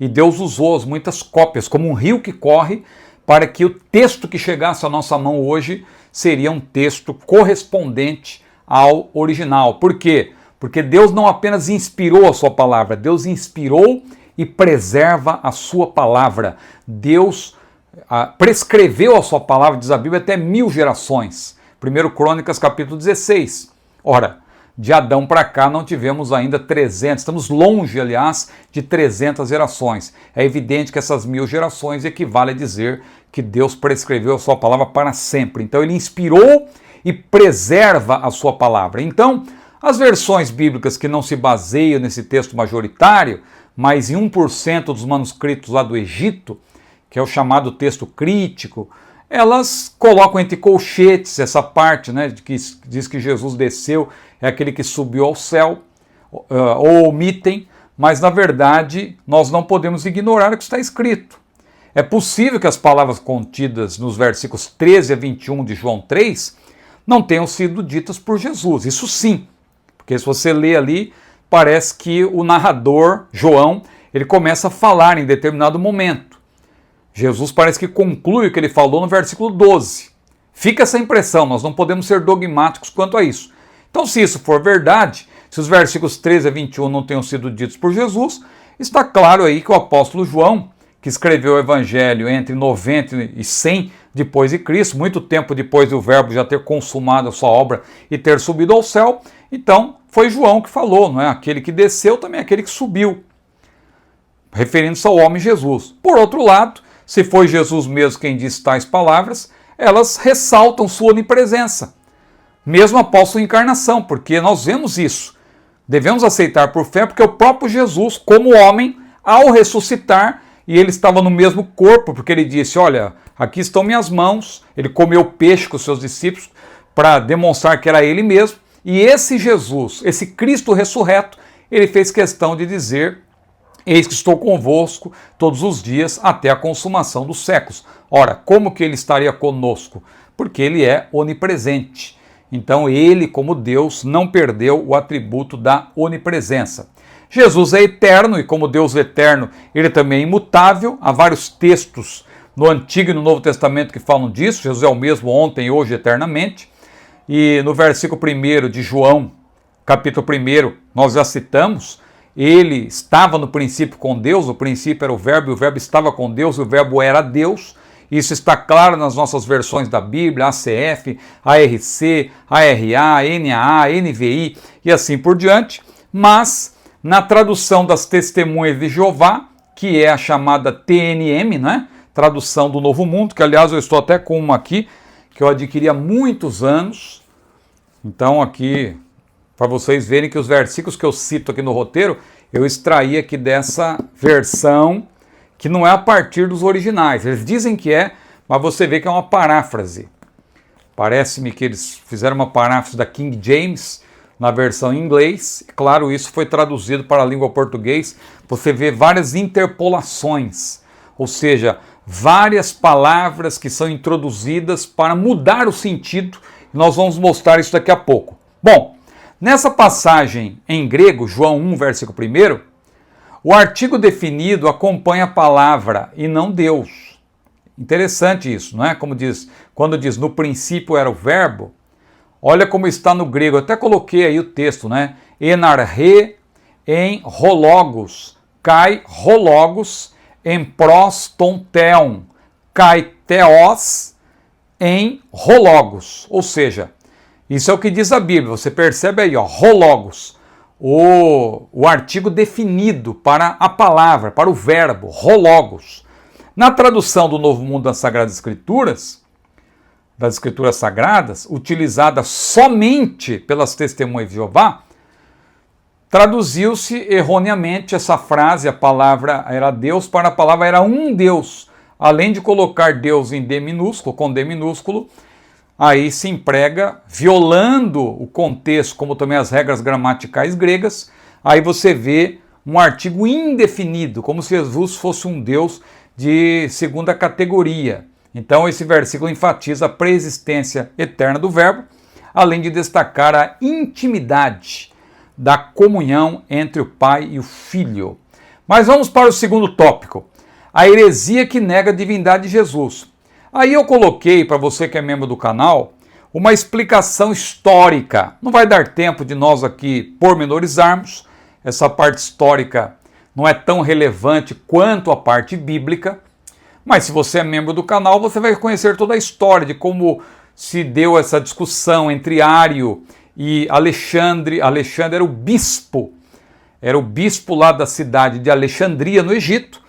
E Deus usou as muitas cópias, como um rio que corre, para que o texto que chegasse à nossa mão hoje seria um texto correspondente ao original. Por quê? Porque Deus não apenas inspirou a sua palavra, Deus inspirou e preserva a sua palavra. Deus prescreveu a sua palavra, diz a Bíblia, até 1000 gerações. 1 Crônicas capítulo 16. Ora, de Adão para cá não tivemos ainda 300, estamos longe, aliás, de 300 gerações. É evidente que essas 1000 gerações equivale a dizer que Deus prescreveu a sua palavra para sempre. Então ele inspirou e preserva a sua palavra. Então, as versões bíblicas que não se baseiam nesse texto majoritário, mas em 1% dos manuscritos lá do Egito, que é o chamado texto crítico, elas colocam entre colchetes essa parte, né, que diz que Jesus desceu, é aquele que subiu ao céu, ou omitem, mas na verdade nós não podemos ignorar o que está escrito. É possível que as palavras contidas nos versículos 13 a 21 de João 3 não tenham sido ditas por Jesus, isso sim, porque se você lê ali, parece que o narrador, João, ele começa a falar em determinado momento. Jesus parece que conclui o que ele falou no versículo 12. Fica essa impressão, nós não podemos ser dogmáticos quanto a isso. Então, se isso for verdade, se os versículos 13 a 21 não tenham sido ditos por Jesus, está claro aí que o apóstolo João, que escreveu o evangelho entre 90 e 100 depois de Cristo, muito tempo depois do verbo já ter consumado a sua obra e ter subido ao céu, então foi João que falou, não é? Aquele que desceu também é aquele que subiu, referindo-se ao homem Jesus. Por outro lado, se foi Jesus mesmo quem disse tais palavras, elas ressaltam sua onipresença, mesmo após sua encarnação, porque nós vemos isso. Devemos aceitar por fé, porque o próprio Jesus, como homem, ao ressuscitar, e ele estava no mesmo corpo, porque ele disse, olha, aqui estão minhas mãos, ele comeu peixe com os seus discípulos, para demonstrar que era ele mesmo, e esse Jesus, esse Cristo ressurreto, ele fez questão de dizer, eis que estou convosco todos os dias até a consumação dos séculos. Ora, como que ele estaria conosco? Porque ele é onipresente. Então ele, como Deus, não perdeu o atributo da onipresença. Jesus é eterno e como Deus eterno, ele também é imutável. Há vários textos no Antigo e no Novo Testamento que falam disso. Jesus é o mesmo ontem, hoje, eternamente. E no versículo 1 de João, capítulo 1, nós já citamos, ele estava no princípio com Deus, o princípio era o verbo, e o verbo estava com Deus, e o verbo era Deus. Isso está claro nas nossas versões da Bíblia, ACF, ARC, ARA, NAA, NVI e assim por diante. Mas na tradução das Testemunhas de Jeová, que é a chamada TNM, né? Tradução do Novo Mundo, que aliás eu estou até com uma aqui, que eu adquiri há muitos anos. Então aqui, para vocês verem que os versículos que eu cito aqui no roteiro, eu extraí aqui dessa versão, que não é a partir dos originais. Eles dizem que é, mas você vê que é uma paráfrase. Parece-me que eles fizeram uma paráfrase da King James na versão em inglês. Claro, isso foi traduzido para a língua portuguesa. Você vê várias interpolações, ou seja, várias palavras que são introduzidas para mudar o sentido. Nós vamos mostrar isso daqui a pouco. Bom, nessa passagem em grego, João 1, versículo 1, o artigo definido acompanha a palavra e não Deus. Interessante isso, não é? Como diz, quando diz no princípio era o verbo, olha como está no grego, eu até coloquei aí o texto, né? Enarre em rologos, kai rologos em pros tonteon, kai theos em rologos, ou seja, isso é o que diz a Bíblia, você percebe aí, ó, rologos, o artigo definido para a palavra, para o verbo, rologos. Na tradução do Novo Mundo das Sagradas Escrituras, das Escrituras Sagradas, utilizada somente pelas Testemunhas de Jeová, traduziu-se erroneamente essa frase, a palavra era Deus, para a palavra era um Deus. Além de colocar Deus em D minúsculo, com D minúsculo, aí se emprega, violando o contexto, como também as regras gramaticais gregas, aí você vê um artigo indefinido, como se Jesus fosse um Deus de segunda categoria. Então esse versículo enfatiza a preexistência eterna do verbo, além de destacar a intimidade da comunhão entre o Pai e o Filho. Mas vamos para o segundo tópico, a heresia que nega a divindade de Jesus. Aí eu coloquei, para você que é membro do canal, uma explicação histórica. Não vai dar tempo de nós aqui pormenorizarmos, essa parte histórica não é tão relevante quanto a parte bíblica, mas se você é membro do canal, você vai conhecer toda a história de como se deu essa discussão entre Ário e Alexandre. Alexandre era o bispo lá da cidade de Alexandria, no Egito,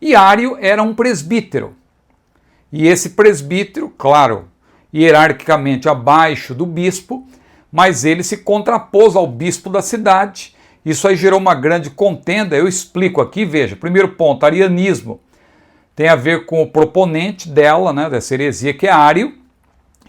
e Ário era um presbítero. E esse presbítero, claro, hierarquicamente abaixo do bispo, mas ele se contrapôs ao bispo da cidade. Isso aí gerou uma grande contenda. Eu explico aqui, veja, primeiro ponto, arianismo, tem a ver com o proponente dela, né, dessa heresia, que é Ário,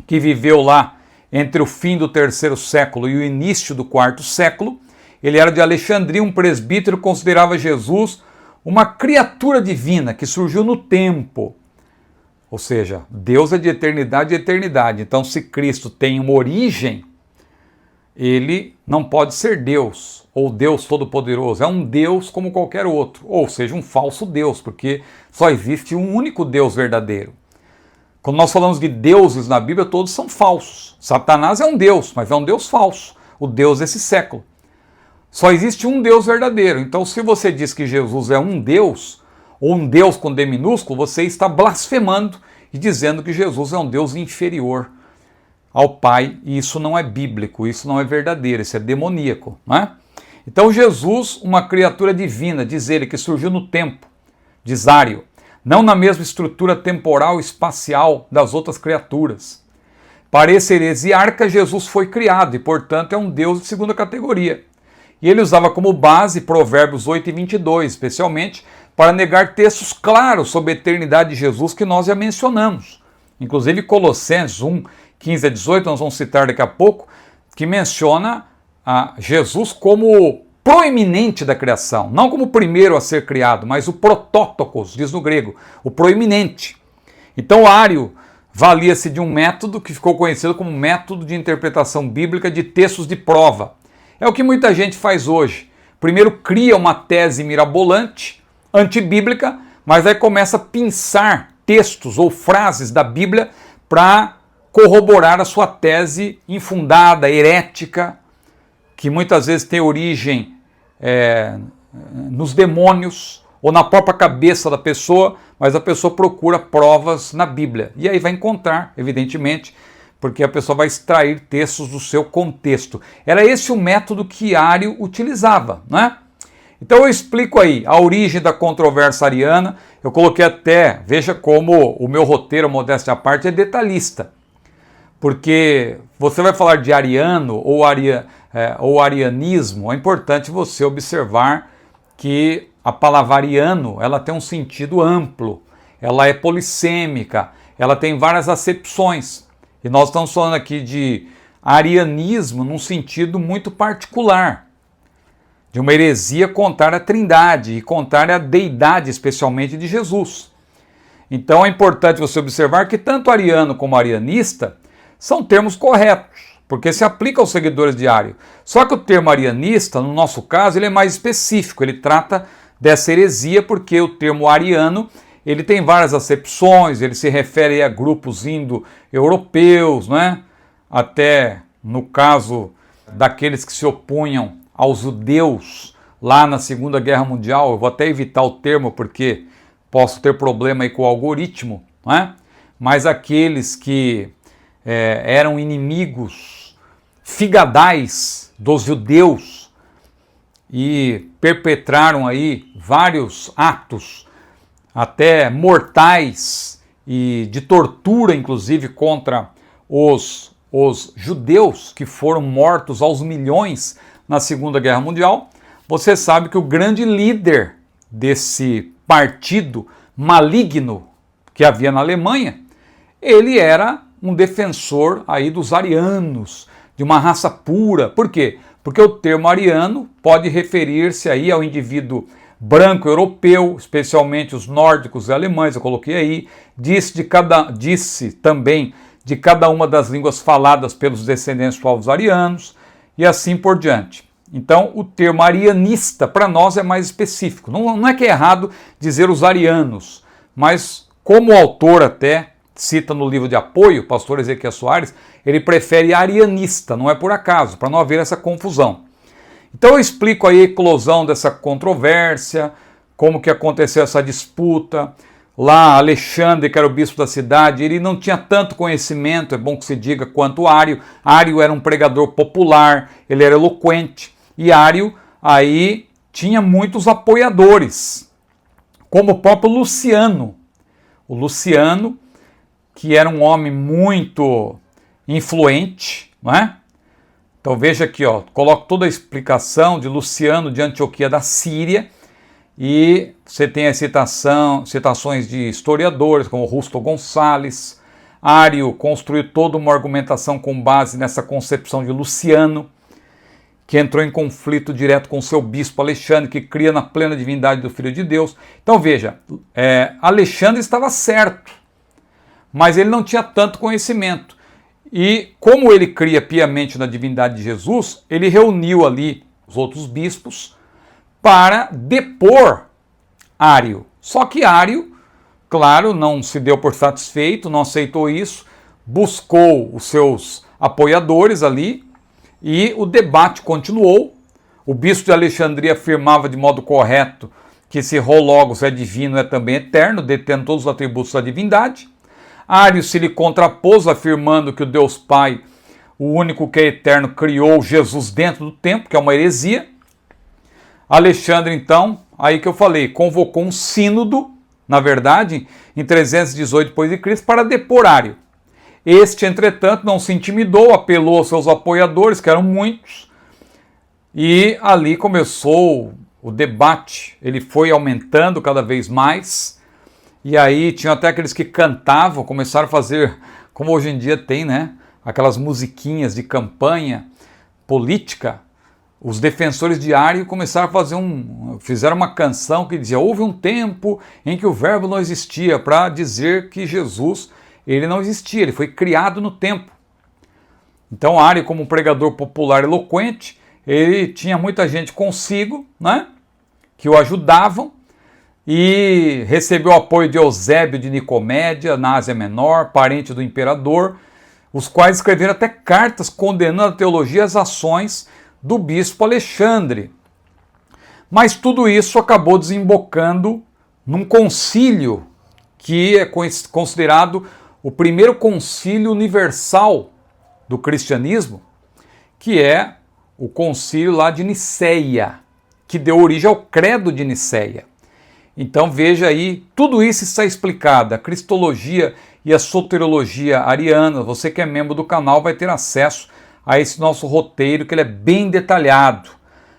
que viveu lá entre o fim do terceiro século e o início do quarto século. Ele era de Alexandria, um presbítero, considerava Jesus uma criatura divina que surgiu no tempo. Ou seja, Deus é de eternidade e eternidade. Então, se Cristo tem uma origem, ele não pode ser Deus, ou Deus Todo-Poderoso. É um Deus como qualquer outro, ou seja, um falso Deus, porque só existe um único Deus verdadeiro. Quando nós falamos de deuses na Bíblia, todos são falsos. Satanás é um Deus, mas é um Deus falso, o Deus desse século. Só existe um Deus verdadeiro. Então, se você diz que Jesus é um Deus, ou um Deus com D minúsculo, você está blasfemando e dizendo que Jesus é um Deus inferior ao Pai, e isso não é bíblico, isso não é verdadeiro, isso é demoníaco, não é? Então Jesus, uma criatura divina, diz ele, que surgiu no tempo, diz Ário, não na mesma estrutura temporal e espacial das outras criaturas. Para esse heresiarca, Jesus foi criado e, portanto, é um Deus de segunda categoria. E ele usava como base Provérbios 8 e 22, especialmente para negar textos claros sobre a eternidade de Jesus que nós já mencionamos. Inclusive Colossenses 1, 15 a 18, nós vamos citar daqui a pouco, que menciona a Jesus como proeminente da criação, não como o primeiro a ser criado, mas o protótokos, diz no grego, o proeminente. Então Ário valia-se de um método que ficou conhecido como método de interpretação bíblica de textos de prova. É o que muita gente faz hoje. Primeiro cria uma tese mirabolante, antibíblica, mas aí começa a pensar textos ou frases da Bíblia para corroborar a sua tese infundada, herética, que muitas vezes tem origem nos demônios ou na própria cabeça da pessoa, mas a pessoa procura provas na Bíblia. E aí vai encontrar, evidentemente, porque a pessoa vai extrair textos do seu contexto. Era esse o método que Ário utilizava, né? Então eu explico aí a origem da controvérsia ariana. Eu coloquei até, veja como o meu roteiro, modéstia à parte, é detalhista. Porque você vai falar de ariano ou arianismo, é importante você observar que a palavra ariano, ela tem um sentido amplo, ela é polissêmica, ela tem várias acepções. E nós estamos falando aqui de arianismo num sentido muito particular, de uma heresia contrária à Trindade e contrária à deidade, especialmente de Jesus. Então é importante você observar que tanto ariano como arianista são termos corretos, porque se aplica aos seguidores de Ário. Só que o termo arianista, no nosso caso, ele é mais específico, ele trata dessa heresia porque o termo ariano, ele tem várias acepções, ele se refere a grupos indo-europeus, né? Até no caso daqueles que se opunham aos judeus lá na Segunda Guerra Mundial, eu vou até evitar o termo porque posso ter problema aí com o algoritmo, né? Mas aqueles que eram inimigos figadais dos judeus e perpetraram aí vários atos até mortais e de tortura, inclusive, contra os judeus que foram mortos aos milhões na Segunda Guerra Mundial. Você sabe que o grande líder desse partido maligno que havia na Alemanha, ele era um defensor aí dos arianos, de uma raça pura. Por quê? Porque o termo ariano pode referir-se aí ao indivíduo branco europeu, especialmente os nórdicos e alemães, eu coloquei aí, disse também de cada uma das línguas faladas pelos descendentes dos povos arianos, e assim por diante. Então, o termo arianista, para nós, é mais específico. Não é que é errado dizer os arianos, mas como o autor até cita no livro de apoio, o pastor Ezequiel Soares, ele prefere arianista, não é por acaso, para não haver essa confusão. Então eu explico aí a eclosão dessa controvérsia, como que aconteceu essa disputa. Lá Alexandre, que era o bispo da cidade, ele não tinha tanto conhecimento, é bom que se diga, quanto Ário. Ário era um pregador popular, ele era eloquente, e Ário aí tinha muitos apoiadores, como o próprio Luciano. O Luciano, que era um homem muito influente, não é? Então veja aqui, ó, coloco toda a explicação de Luciano de Antioquia da Síria, e você tem as citações de historiadores como Justo Gonçalves. Ário construiu toda uma argumentação com base nessa concepção de Luciano, que entrou em conflito direto com seu bispo Alexandre, que cria na plena divindade do Filho de Deus. Então veja, Alexandre estava certo, mas ele não tinha tanto conhecimento. E como ele cria piamente na divindade de Jesus, ele reuniu ali os outros bispos para depor Ário. Só que Ário, claro, não se deu por satisfeito, não aceitou isso, buscou os seus apoiadores ali e o debate continuou. O bispo de Alexandria afirmava de modo correto que esse Rho Logos é divino, é também eterno, detendo todos os atributos da divindade. Ário se lhe contrapôs, afirmando que o Deus Pai, o único que é eterno, criou Jesus dentro do templo, que é uma heresia. Alexandre, então, aí que eu falei, convocou um sínodo, na verdade, em 318 d.C., para depor Ário. Este, entretanto, não se intimidou, apelou aos seus apoiadores, que eram muitos, e ali começou o debate. Ele foi aumentando cada vez mais, e aí tinha até aqueles que cantavam, começaram a fazer, como hoje em dia tem, né? Aquelas musiquinhas de campanha política. Os defensores de Ário começaram a fazer fizeram uma canção que dizia: houve um tempo em que o verbo não existia, para dizer que Jesus, ele não existia, ele foi criado no tempo. Então Ário, como um pregador popular eloquente, ele tinha muita gente consigo, né, que o ajudavam, e recebeu o apoio de Eusébio de Nicomédia, na Ásia Menor, parente do imperador, os quais escreveram até cartas condenando a teologia e as ações do bispo Alexandre. Mas tudo isso acabou desembocando num concílio que é considerado o primeiro concílio universal do cristianismo, que é o concílio lá de Niceia, que deu origem ao credo de Niceia. Então veja aí, tudo isso está explicado, a cristologia e a soteriologia ariana. Você que é membro do canal vai ter acesso a esse nosso roteiro, que ele é bem detalhado.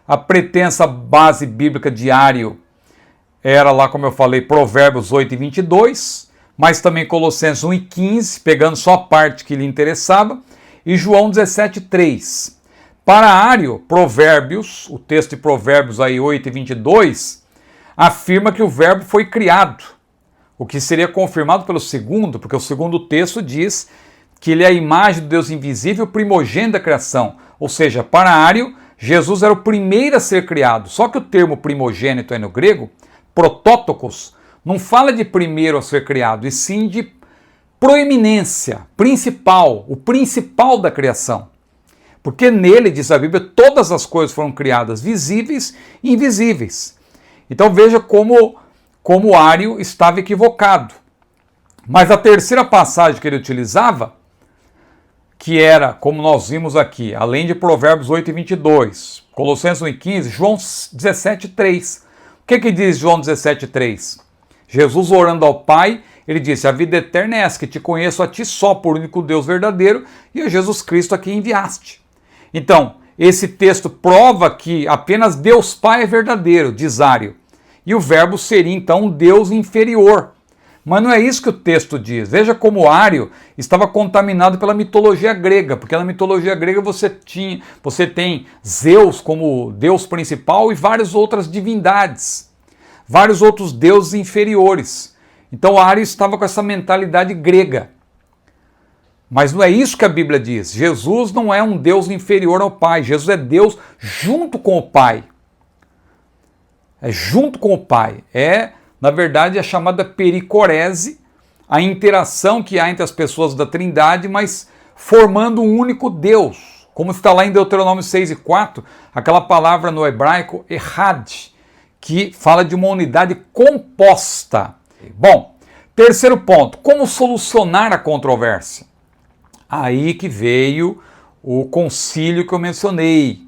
A pretensa base bíblica de Ário era lá, como eu falei, Provérbios 8 e 22, mas também Colossenses 1 e 15, pegando só a parte que lhe interessava, e João 17, 3. Para Ário, Provérbios, o texto de Provérbios aí 8 e 22, afirma que o verbo foi criado, o que seria confirmado pelo segundo, porque o segundo texto diz que ele é a imagem do Deus invisível, primogênito da criação. Ou seja, para Ário, Jesus era o primeiro a ser criado. Só que o termo primogênito aí no grego, protótokos, não fala de primeiro a ser criado, e sim de proeminência, principal, o principal da criação. Porque nele, diz a Bíblia, todas as coisas foram criadas, visíveis e invisíveis. Então veja como Ário estava equivocado. Mas a terceira passagem que ele utilizava, que era, como nós vimos aqui, além de Provérbios 8 e 22, Colossenses 1 e 15, João 17, 3. O que diz João 17, 3? Jesus orando ao Pai, ele disse: a vida eterna é essa, que te conheço a ti só, por único Deus verdadeiro, e a Jesus Cristo a quem enviaste. Então, esse texto prova que apenas Deus Pai é verdadeiro, diz Ário, e o verbo seria então um Deus inferior. Mas não é isso que o texto diz. Veja como Ário estava contaminado pela mitologia grega, porque na mitologia grega você tem Zeus como Deus principal e várias outras divindades, vários outros deuses inferiores. Então Ário estava com essa mentalidade grega. Mas não é isso que a Bíblia diz. Jesus não é um Deus inferior ao Pai. Jesus é Deus junto com o Pai. É junto com o Pai. É, na verdade, a chamada pericorese, a interação que há entre as pessoas da Trindade, mas formando um único Deus. Como está lá em Deuteronômio 6 e 4, aquela palavra no hebraico, echad, que fala de uma unidade composta. Bom, terceiro ponto, como solucionar a controvérsia? Aí que veio o concílio que eu mencionei,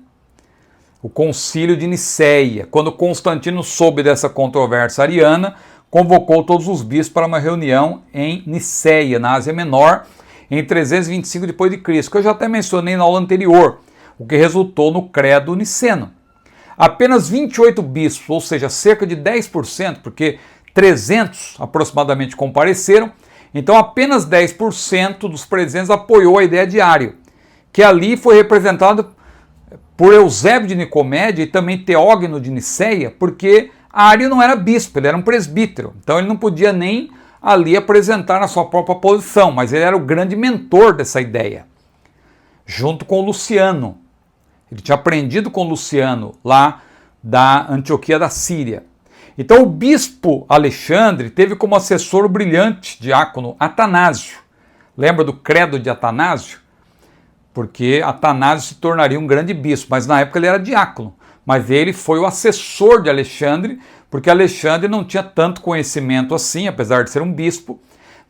o concílio de Niceia. Quando Constantino soube dessa controvérsia ariana, convocou todos os bispos para uma reunião em Niceia, na Ásia Menor, em 325 d.C., que eu já até mencionei na aula anterior, o que resultou no credo niceno. apenas 28 bispos, ou seja, cerca de 10%, porque 300 aproximadamente compareceram, então apenas 10% dos presentes apoiou a ideia de Ário, que ali foi representado por Eusébio de Nicomédia e também Teógeno de Nicéia, porque Ário não era bispo, ele era um presbítero, então ele não podia nem ali apresentar a sua própria posição, mas ele era o grande mentor dessa ideia, junto com Luciano. Ele tinha aprendido com Luciano lá da Antioquia da Síria. Então o bispo Alexandre teve como assessor o brilhante diácono Atanásio. Lembra do credo de Atanásio? Porque Atanásio se tornaria um grande bispo, mas na época ele era diácono. Mas ele foi o assessor de Alexandre, porque Alexandre não tinha tanto conhecimento assim, apesar de ser um bispo,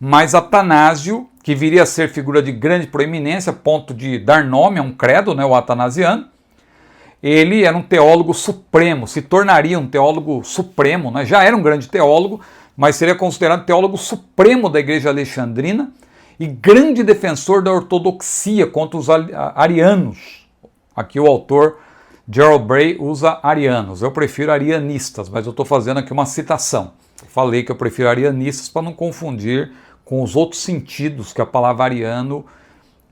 mas Atanásio, que viria a ser figura de grande proeminência, a ponto de dar nome a um credo, né, o atanasiano, ele era um teólogo supremo, se tornaria um teólogo supremo, né? Já era um grande teólogo, mas seria considerado teólogo supremo da igreja alexandrina e grande defensor da ortodoxia contra os arianos. Aqui o autor Gerald Bray usa arianos, eu prefiro arianistas, mas eu estou fazendo aqui uma citação. Falei que eu prefiro arianistas para não confundir com os outros sentidos que a palavra ariano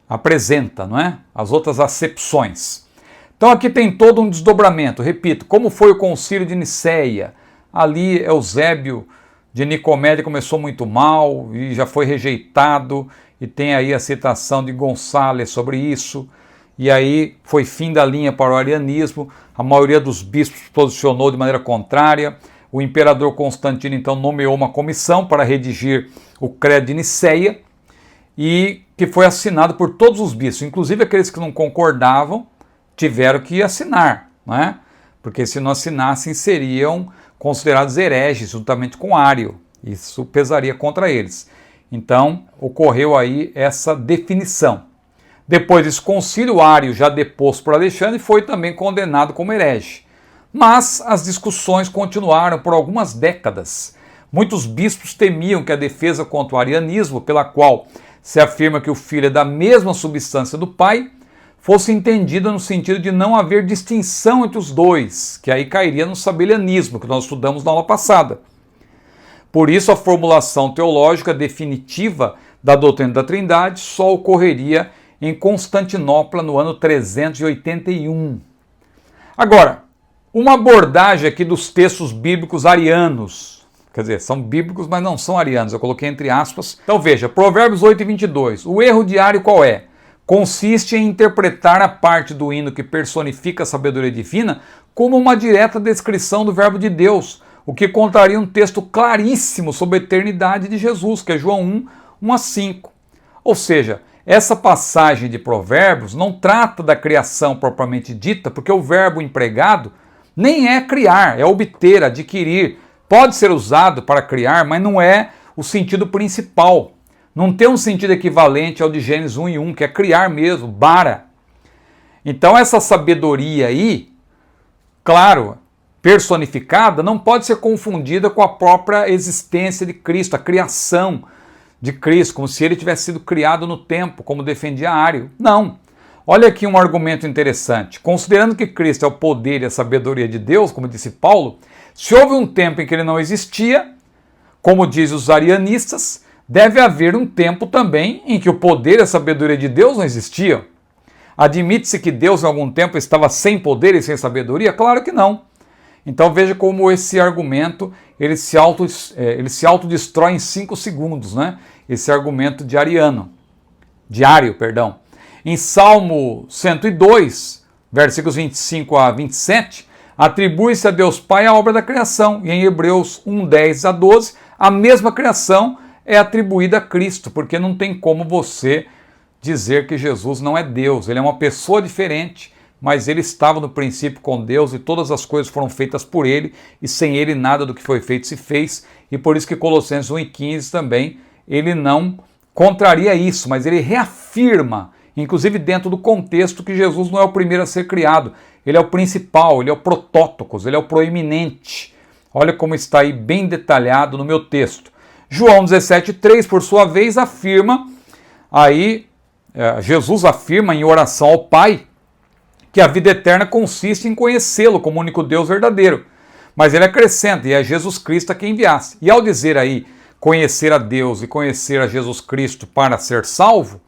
apresenta, não é? As outras acepções. Então aqui tem todo um desdobramento, repito, como foi o concílio de Nicéia, ali Eusébio de Nicomédia começou muito mal e já foi rejeitado, e tem aí a citação de Gonçalves sobre isso, e aí foi fim da linha para o arianismo, a maioria dos bispos se posicionou de maneira contrária, o imperador Constantino então nomeou uma comissão para redigir o credo de Nicéia, e que foi assinado por todos os bispos, inclusive aqueles que não concordavam, tiveram que assinar, não é? Porque se não assinassem seriam considerados hereges juntamente com Ário. Isso pesaria contra eles. Então ocorreu aí essa definição. Depois desse concílio, Ário, já deposto por Alexandre, foi também condenado como herege. Mas as discussões continuaram por algumas décadas. Muitos bispos temiam que a defesa contra o arianismo, pela qual se afirma que o filho é da mesma substância do pai, fosse entendida no sentido de não haver distinção entre os dois, que aí cairia no sabelianismo, que nós estudamos na aula passada. Por isso, a formulação teológica definitiva da doutrina da Trindade só ocorreria em Constantinopla no ano 381. Agora, uma abordagem aqui dos textos bíblicos arianos, quer dizer, são bíblicos, mas não são arianos, eu coloquei entre aspas. Então veja, Provérbios 8:22, o erro de Ário qual é? Consiste em interpretar a parte do hino que personifica a sabedoria divina como uma direta descrição do verbo de Deus, o que contraria um texto claríssimo sobre a eternidade de Jesus, que é João 1:1-5. Ou seja, essa passagem de Provérbios não trata da criação propriamente dita, porque o verbo empregado nem é criar, é obter, adquirir. Pode ser usado para criar, mas não é o sentido principal. Não tem um sentido equivalente ao de Gênesis 1:1, que é criar mesmo, bara. Então essa sabedoria aí, claro, personificada, não pode ser confundida com a própria existência de Cristo, a criação de Cristo, como se ele tivesse sido criado no tempo, como defendia Ário. Não. Olha aqui um argumento interessante. Considerando que Cristo é o poder e a sabedoria de Deus, como disse Paulo, se houve um tempo em que ele não existia, como dizem os arianistas, deve haver um tempo também em que o poder e a sabedoria de Deus não existiam. Admite-se que Deus em algum tempo estava sem poder e sem sabedoria? Claro que não. Então veja como esse argumento ele se autodestrói em 5 segundos, né? Esse argumento de Ário. Em Salmo 102, versículos 25-27, atribui-se a Deus Pai a obra da criação. E em Hebreus 1:10-12, a mesma criação é atribuída a Cristo, porque não tem como você dizer que Jesus não é Deus. Ele é uma pessoa diferente, mas ele estava no princípio com Deus e todas as coisas foram feitas por ele, e sem ele nada do que foi feito se fez, e por isso que Colossenses 1:15 também, ele não contraria isso, mas ele reafirma, inclusive dentro do contexto, que Jesus não é o primeiro a ser criado, ele é o principal, ele é o protótocos, ele é o proeminente. Olha como está aí bem detalhado no meu texto. João 17:3, por sua vez, afirma, Jesus afirma em oração ao Pai, que a vida eterna consiste em conhecê-lo como único Deus verdadeiro. Mas ele acrescenta, e é Jesus Cristo a quem enviasse. E ao dizer aí, conhecer a Deus e conhecer a Jesus Cristo para ser salvo,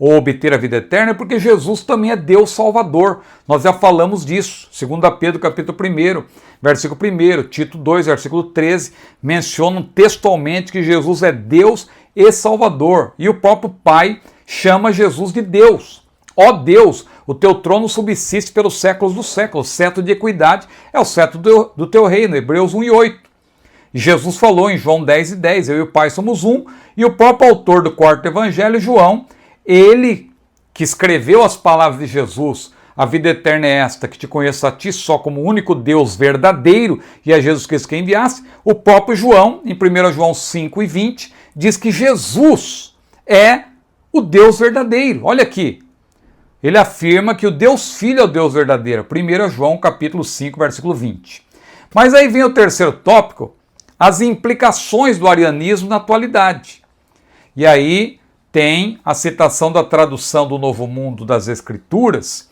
ou obter a vida eterna, é porque Jesus também é Deus Salvador. Nós já falamos disso. 2 Pedro capítulo 1, versículo 1, Tito 2, versículo 13, mencionam textualmente que Jesus é Deus e Salvador. E o próprio Pai chama Jesus de Deus. Ó Deus, o teu trono subsiste pelos séculos dos séculos. O cetro de equidade é o cetro do teu reino. Hebreus 1 e 8. E Jesus falou em João 10 e 10, eu e o Pai somos um. E o próprio autor do quarto evangelho, João, ele que escreveu as palavras de Jesus, a vida eterna é esta, que te conheço a ti só como único Deus verdadeiro, e é Jesus Cristo quem enviasse. O próprio João, em 1 João 5 e 20, diz que Jesus é o Deus verdadeiro. Olha aqui, ele afirma que o Deus Filho é o Deus verdadeiro. 1 João capítulo 5, versículo 20. Mas aí vem o terceiro tópico, as implicações do arianismo na atualidade. E aí tem a citação da tradução do Novo Mundo das Escrituras,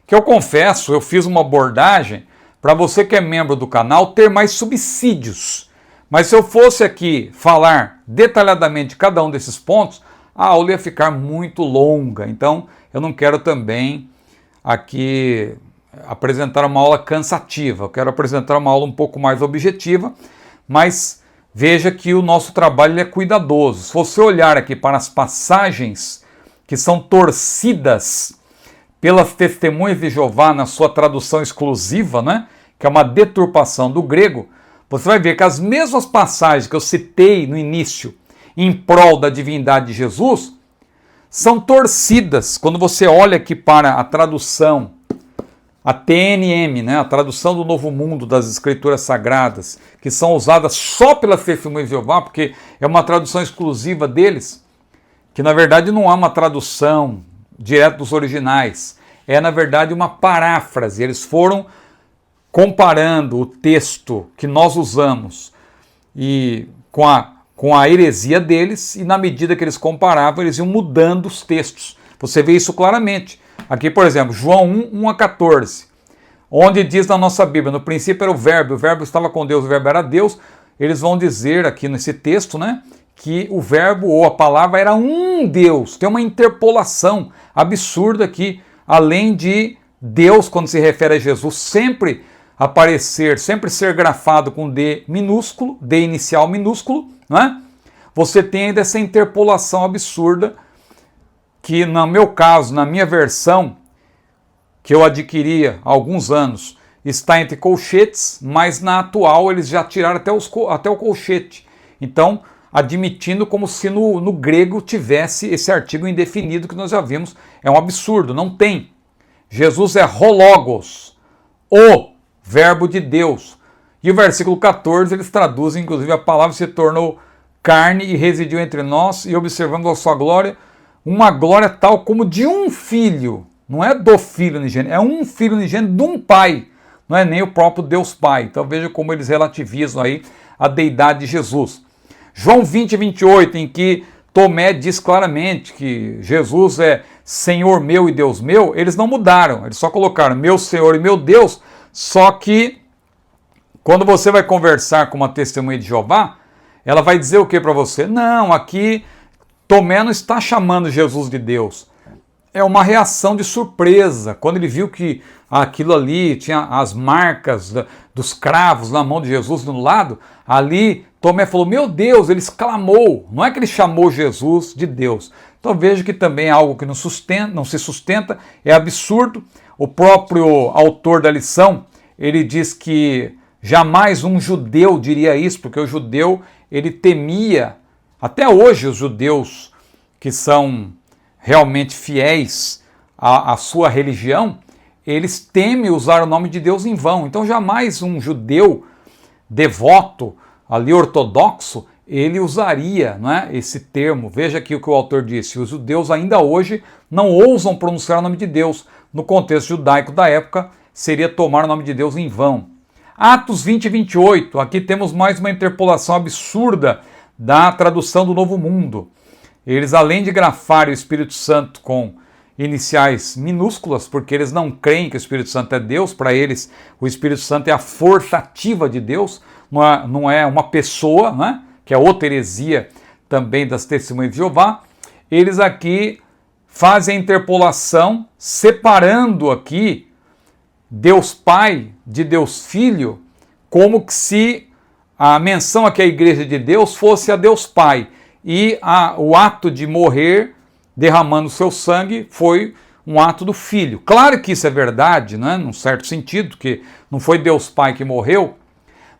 que eu confesso, eu fiz uma abordagem para você que é membro do canal ter mais subsídios. Mas se eu fosse aqui falar detalhadamente de cada um desses pontos, a aula ia ficar muito longa. Então eu não quero também aqui apresentar uma aula cansativa, eu quero apresentar uma aula um pouco mais objetiva, mas veja que o nosso trabalho é cuidadoso. Se você olhar aqui para as passagens que são torcidas pelas testemunhas de Jeová na sua tradução exclusiva, né, que é uma deturpação do grego, você vai ver que as mesmas passagens que eu citei no início em prol da divindade de Jesus são torcidas. Quando você olha aqui para a tradução, a TNM, né, a tradução do Novo Mundo das Escrituras Sagradas, que são usadas só pelas testemunhas de Jeová, porque é uma tradução exclusiva deles, que na verdade não é uma tradução direto dos originais, é na verdade uma paráfrase. Eles foram comparando o texto que nós usamos e com a heresia deles, e na medida que eles comparavam, eles iam mudando os textos. Você vê isso claramente. Aqui, por exemplo, João 1, 1 a 14, onde diz na nossa Bíblia, no princípio era o verbo estava com Deus, o verbo era Deus. Eles vão dizer aqui nesse texto, né, que o verbo ou a palavra era um Deus. Tem uma interpolação absurda aqui, além de Deus, quando se refere a Jesus, sempre aparecer, sempre ser grafado com D minúsculo, D inicial minúsculo, não é? Você tem ainda essa interpolação absurda, que no meu caso, na minha versão, que eu adquiria há alguns anos, está entre colchetes, mas na atual eles já tiraram até o colchete. Então, admitindo como se no grego tivesse esse artigo indefinido que nós já vimos. É um absurdo, não tem. Jesus é hologos, o verbo de Deus. E o versículo 14, eles traduzem, inclusive, a palavra se tornou carne e residiu entre nós, e observamos a sua glória, uma glória tal como de um filho, não é do filho unigênito, é um filho unigênito de um pai, não é nem o próprio Deus Pai. Então veja como eles relativizam aí a deidade de Jesus. João 20, 28, em que Tomé diz claramente que Jesus é Senhor meu e Deus meu, eles não mudaram, eles só colocaram meu Senhor e meu Deus, só que quando você vai conversar com uma testemunha de Jeová, ela vai dizer o que para você? Não, aqui Tomé não está chamando Jesus de Deus. É uma reação de surpresa. Quando ele viu que aquilo ali tinha as marcas dos cravos na mão de Jesus no lado, ali Tomé falou, meu Deus, ele exclamou. Não é que ele chamou Jesus de Deus. Então veja que também é algo que não se sustenta, é absurdo. O próprio autor da lição, ele diz que jamais um judeu diria isso, porque o judeu, ele temia. Até hoje os judeus que são realmente fiéis à sua religião, eles temem usar o nome de Deus em vão. Então jamais um judeu devoto, ali ortodoxo, ele usaria, não é, esse termo. Veja aqui o que o autor disse, os judeus ainda hoje não ousam pronunciar o nome de Deus. No contexto judaico da época, seria tomar o nome de Deus em vão. Atos 20 e 28, aqui temos mais uma interpolação absurda da tradução do Novo Mundo. Eles, além de grafarem o Espírito Santo com iniciais minúsculas, porque eles não creem que o Espírito Santo é Deus. Para eles, o Espírito Santo é a força ativa de Deus, não é uma pessoa, né? Que é outra heresia também das Testemunhas de Jeová. Eles aqui fazem a interpolação, separando aqui Deus Pai de Deus Filho, como que se a menção aqui à Igreja de Deus fosse a Deus Pai, e o ato de morrer derramando seu sangue foi um ato do Filho. Claro que isso é verdade, né, num certo sentido, que não foi Deus Pai que morreu,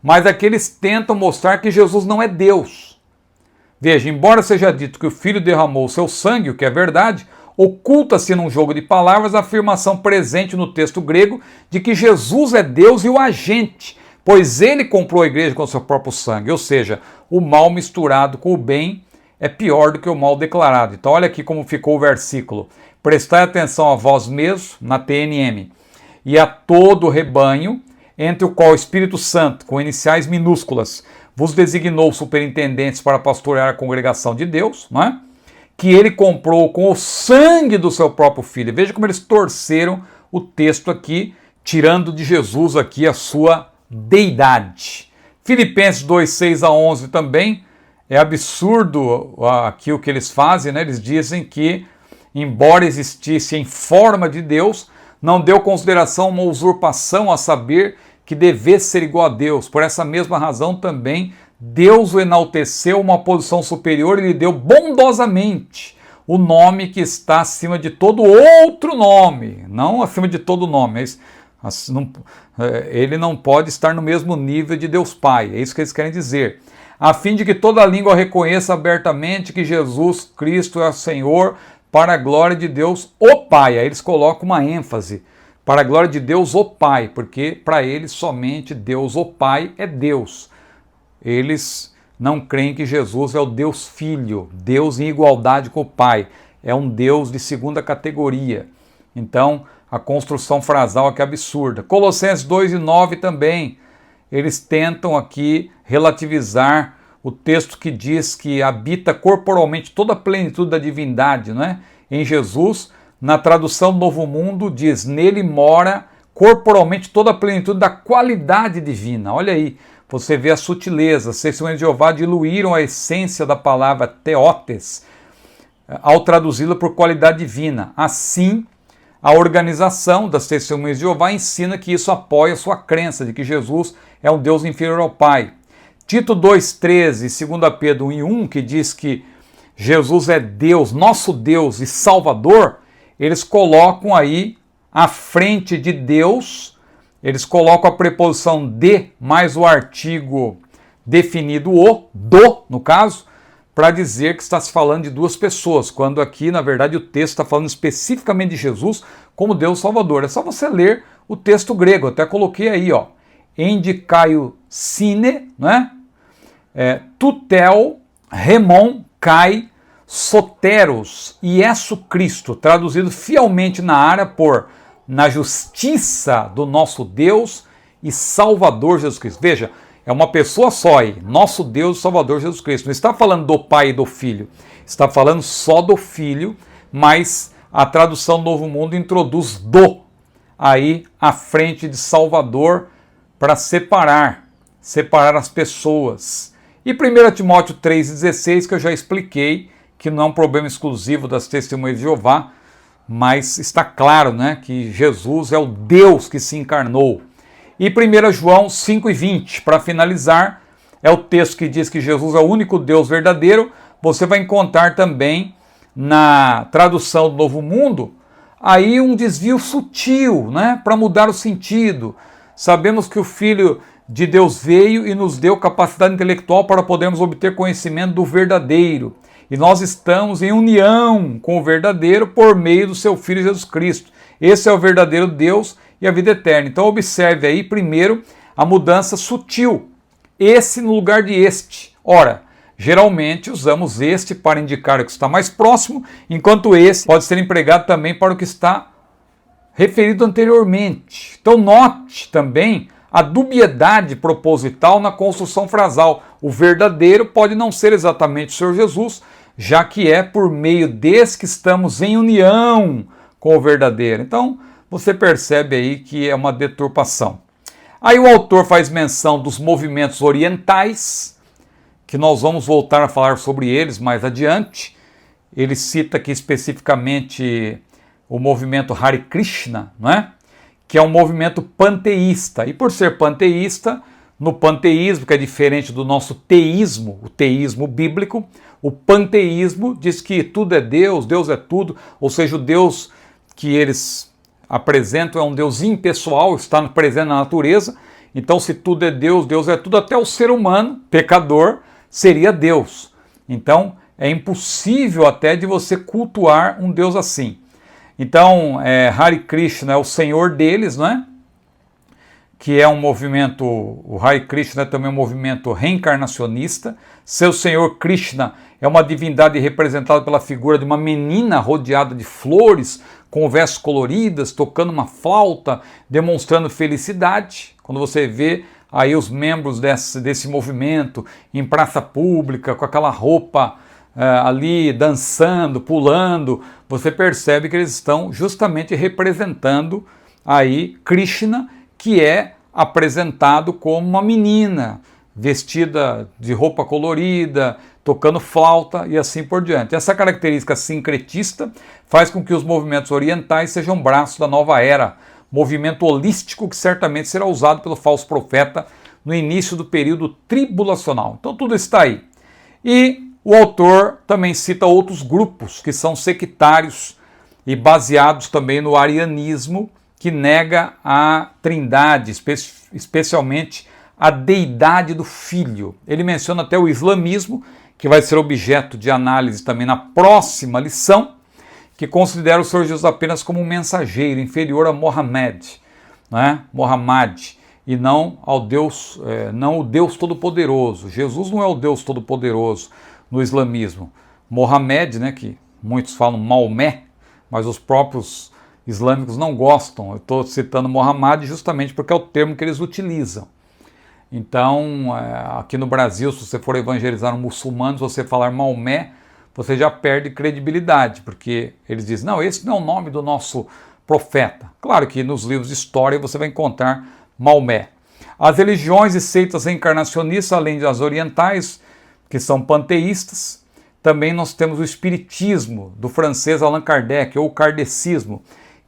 mas aqui eles tentam mostrar que Jesus não é Deus. Veja, embora seja dito que o Filho derramou o seu sangue, o que é verdade, oculta-se num jogo de palavras a afirmação presente no texto grego de que Jesus é Deus e o agente, pois ele comprou a igreja com o seu próprio sangue, ou seja, o mal misturado com o bem é pior do que o mal declarado. Então olha aqui como ficou o versículo. Prestai atenção a vós mesmos, na TNM, e a todo o rebanho, entre o qual o Espírito Santo, com iniciais minúsculas, vos designou superintendentes para pastorear a congregação de Deus, não é? Que ele comprou com o sangue do seu próprio Filho. Veja como eles torceram o texto aqui, tirando de Jesus aqui a sua deidade. Filipenses 2, 6 a 11 também, é absurdo aqui o que eles fazem, né? Eles dizem que, embora existisse em forma de Deus, não deu consideração a uma usurpação, a saber que devesse ser igual a Deus. Por essa mesma razão também, Deus o enalteceu uma posição superior e lhe deu bondosamente o nome que está acima de todo outro nome, não acima de todo nome. Ele não pode estar no mesmo nível de Deus Pai, é isso que eles querem dizer. A fim de que toda língua reconheça abertamente que Jesus Cristo é o Senhor, para a glória de Deus, o Pai. Aí eles colocam uma ênfase, para a glória de Deus, o Pai, porque para eles somente Deus, o Pai, é Deus. Eles não creem que Jesus é o Deus Filho, Deus em igualdade com o Pai. É um Deus de segunda categoria. Então, a construção frasal aqui é absurda. Colossenses 2 e 9 também. Eles tentam aqui relativizar o texto que diz que habita corporalmente toda a plenitude da divindade, não é? Em Jesus. Na tradução do Novo Mundo diz, nele mora corporalmente toda a plenitude da qualidade divina. Olha aí, você vê a sutileza. As Testemunhas de Jeová diluíram a essência da palavra teotes ao traduzi-la por qualidade divina. Assim, a organização das Testemunhas de Jeová ensina que isso apoia a sua crença de que Jesus é um Deus inferior ao Pai. Tito 2,13 e 2 Pedro 1,1, que diz que Jesus é Deus, nosso Deus e Salvador, eles colocam aí à frente de Deus, eles colocam a preposição de mais o artigo definido o, do, no caso, para dizer que está se falando de duas pessoas, quando aqui, na verdade, o texto está falando especificamente de Jesus como Deus Salvador. É só você ler o texto grego, eu até coloquei aí, ó, endikaio sine, né? Tutel, remon, kai, soteros, Iesu Cristo, traduzido fielmente na área por na justiça do nosso Deus e Salvador Jesus Cristo. Veja, é uma pessoa só aí, nosso Deus e Salvador Jesus Cristo. Não está falando do Pai e do Filho, está falando só do Filho, mas a tradução do Novo Mundo introduz do aí à frente de Salvador para separar as pessoas. E 1 Timóteo 3,16, que eu já expliquei, que não é um problema exclusivo das Testemunhas de Jeová, mas está claro, né, que Jesus é o Deus que se encarnou. E 1 João 5,20, para finalizar, é o texto que diz que Jesus é o único Deus verdadeiro. Você vai encontrar também na tradução do Novo Mundo aí um desvio sutil, né, para mudar o sentido. Sabemos que o Filho de Deus veio e nos deu capacidade intelectual para podermos obter conhecimento do verdadeiro. E nós estamos em união com o verdadeiro por meio do seu Filho Jesus Cristo. Esse é o verdadeiro Deus e a vida eterna. Então observe aí primeiro a mudança sutil. Esse no lugar de este. Ora, geralmente usamos este para indicar o que está mais próximo, enquanto esse pode ser empregado também para o que está referido anteriormente. Então note também a dubiedade proposital na construção frasal. O verdadeiro pode não ser exatamente o Senhor Jesus, já que é por meio desse que estamos em união com o verdadeiro. Então, você percebe aí que é uma deturpação. Aí o autor faz menção dos movimentos orientais, que nós vamos voltar a falar sobre eles mais adiante. Ele cita aqui especificamente o movimento Hare Krishna, não é? Que é um movimento panteísta. E por ser panteísta, no panteísmo, que é diferente do nosso teísmo, o teísmo bíblico, o panteísmo diz que tudo é Deus, Deus é tudo, ou seja, o Deus que eles apresentam é um Deus impessoal, está presente na natureza. Então, se tudo é Deus, Deus é tudo, até o ser humano, pecador, seria Deus. Então, é impossível até de você cultuar um Deus assim. Então, Hare Krishna é o senhor deles, não é? Que é um movimento, o Hare Krishna é também um movimento reencarnacionista. Seu senhor Krishna é uma divindade representada pela figura de uma menina rodeada de flores, com vestes coloridas, tocando uma flauta, demonstrando felicidade. Quando você vê aí os membros desse movimento em praça pública, com aquela roupa ali dançando, pulando, você percebe que eles estão justamente representando aí Krishna, que é apresentado como uma menina vestida de roupa colorida, tocando flauta e assim por diante. Essa característica sincretista faz com que os movimentos orientais sejam braços da nova era, movimento holístico que certamente será usado pelo falso profeta no início do período tribulacional. Então tudo está aí. E o autor também cita outros grupos que são sectários e baseados também no arianismo, que nega a trindade, especialmente a deidade do Filho. Ele menciona até o islamismo, que vai ser objeto de análise também na próxima lição, que considera o Senhor Jesus apenas como um mensageiro inferior a Mohammed, Muhammad, e não ao Deus, não o Deus Todo-Poderoso. Jesus não é o Deus Todo-Poderoso no islamismo. Mohammed, que muitos falam Maomé, mas os próprios islâmicos não gostam. Eu estou citando Muhammad justamente porque é o termo que eles utilizam. Então, aqui no Brasil, se você for evangelizar um muçulmano, se você falar Maomé, você já perde credibilidade, porque eles dizem, não, esse não é o nome do nosso profeta. Claro que nos livros de história você vai encontrar Maomé. As religiões e seitas reencarnacionistas, além das orientais, que são panteístas, também nós temos o espiritismo, do francês Allan Kardec, ou o kardecismo,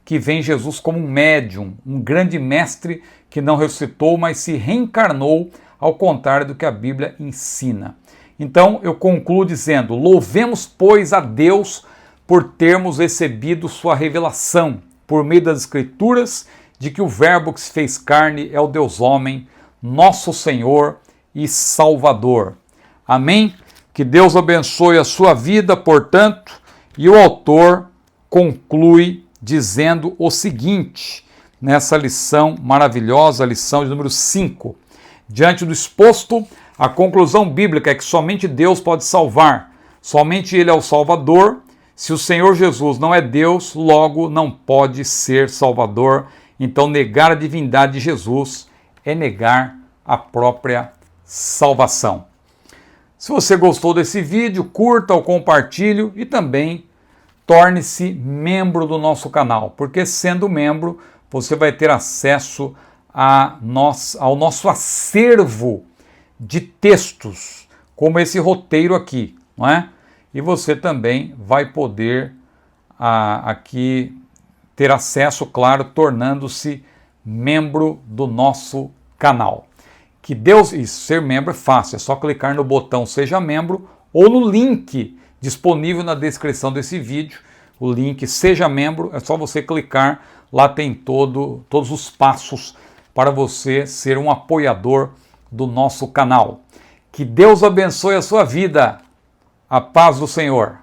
que vê Jesus como um médium, um grande mestre que não ressuscitou, mas se reencarnou, ao contrário do que a Bíblia ensina. Então eu concluo dizendo, louvemos, pois, a Deus por termos recebido sua revelação, por meio das Escrituras, de que o Verbo que se fez carne é o Deus homem, nosso Senhor e Salvador. Amém? Que Deus abençoe a sua vida, portanto, e o autor conclui dizendo o seguinte, nessa lição maravilhosa, lição de número 5. Diante do exposto, a conclusão bíblica é que somente Deus pode salvar, somente Ele é o Salvador. Se o Senhor Jesus não é Deus, logo não pode ser Salvador. Então negar a divindade de Jesus é negar a própria salvação. Se você gostou desse vídeo, curta ou compartilhe e também torne-se membro do nosso canal, porque sendo membro você vai ter acesso ao nosso acervo de textos, como esse roteiro aqui, não é? E você também vai poder aqui ter acesso, claro, tornando-se membro do nosso canal. Que Deus, e ser membro é fácil, é só clicar no botão Seja Membro ou no link disponível na descrição desse vídeo, o link Seja Membro, é só você clicar, lá tem todos os passos para você ser um apoiador do nosso canal. Que Deus abençoe a sua vida, a paz do Senhor.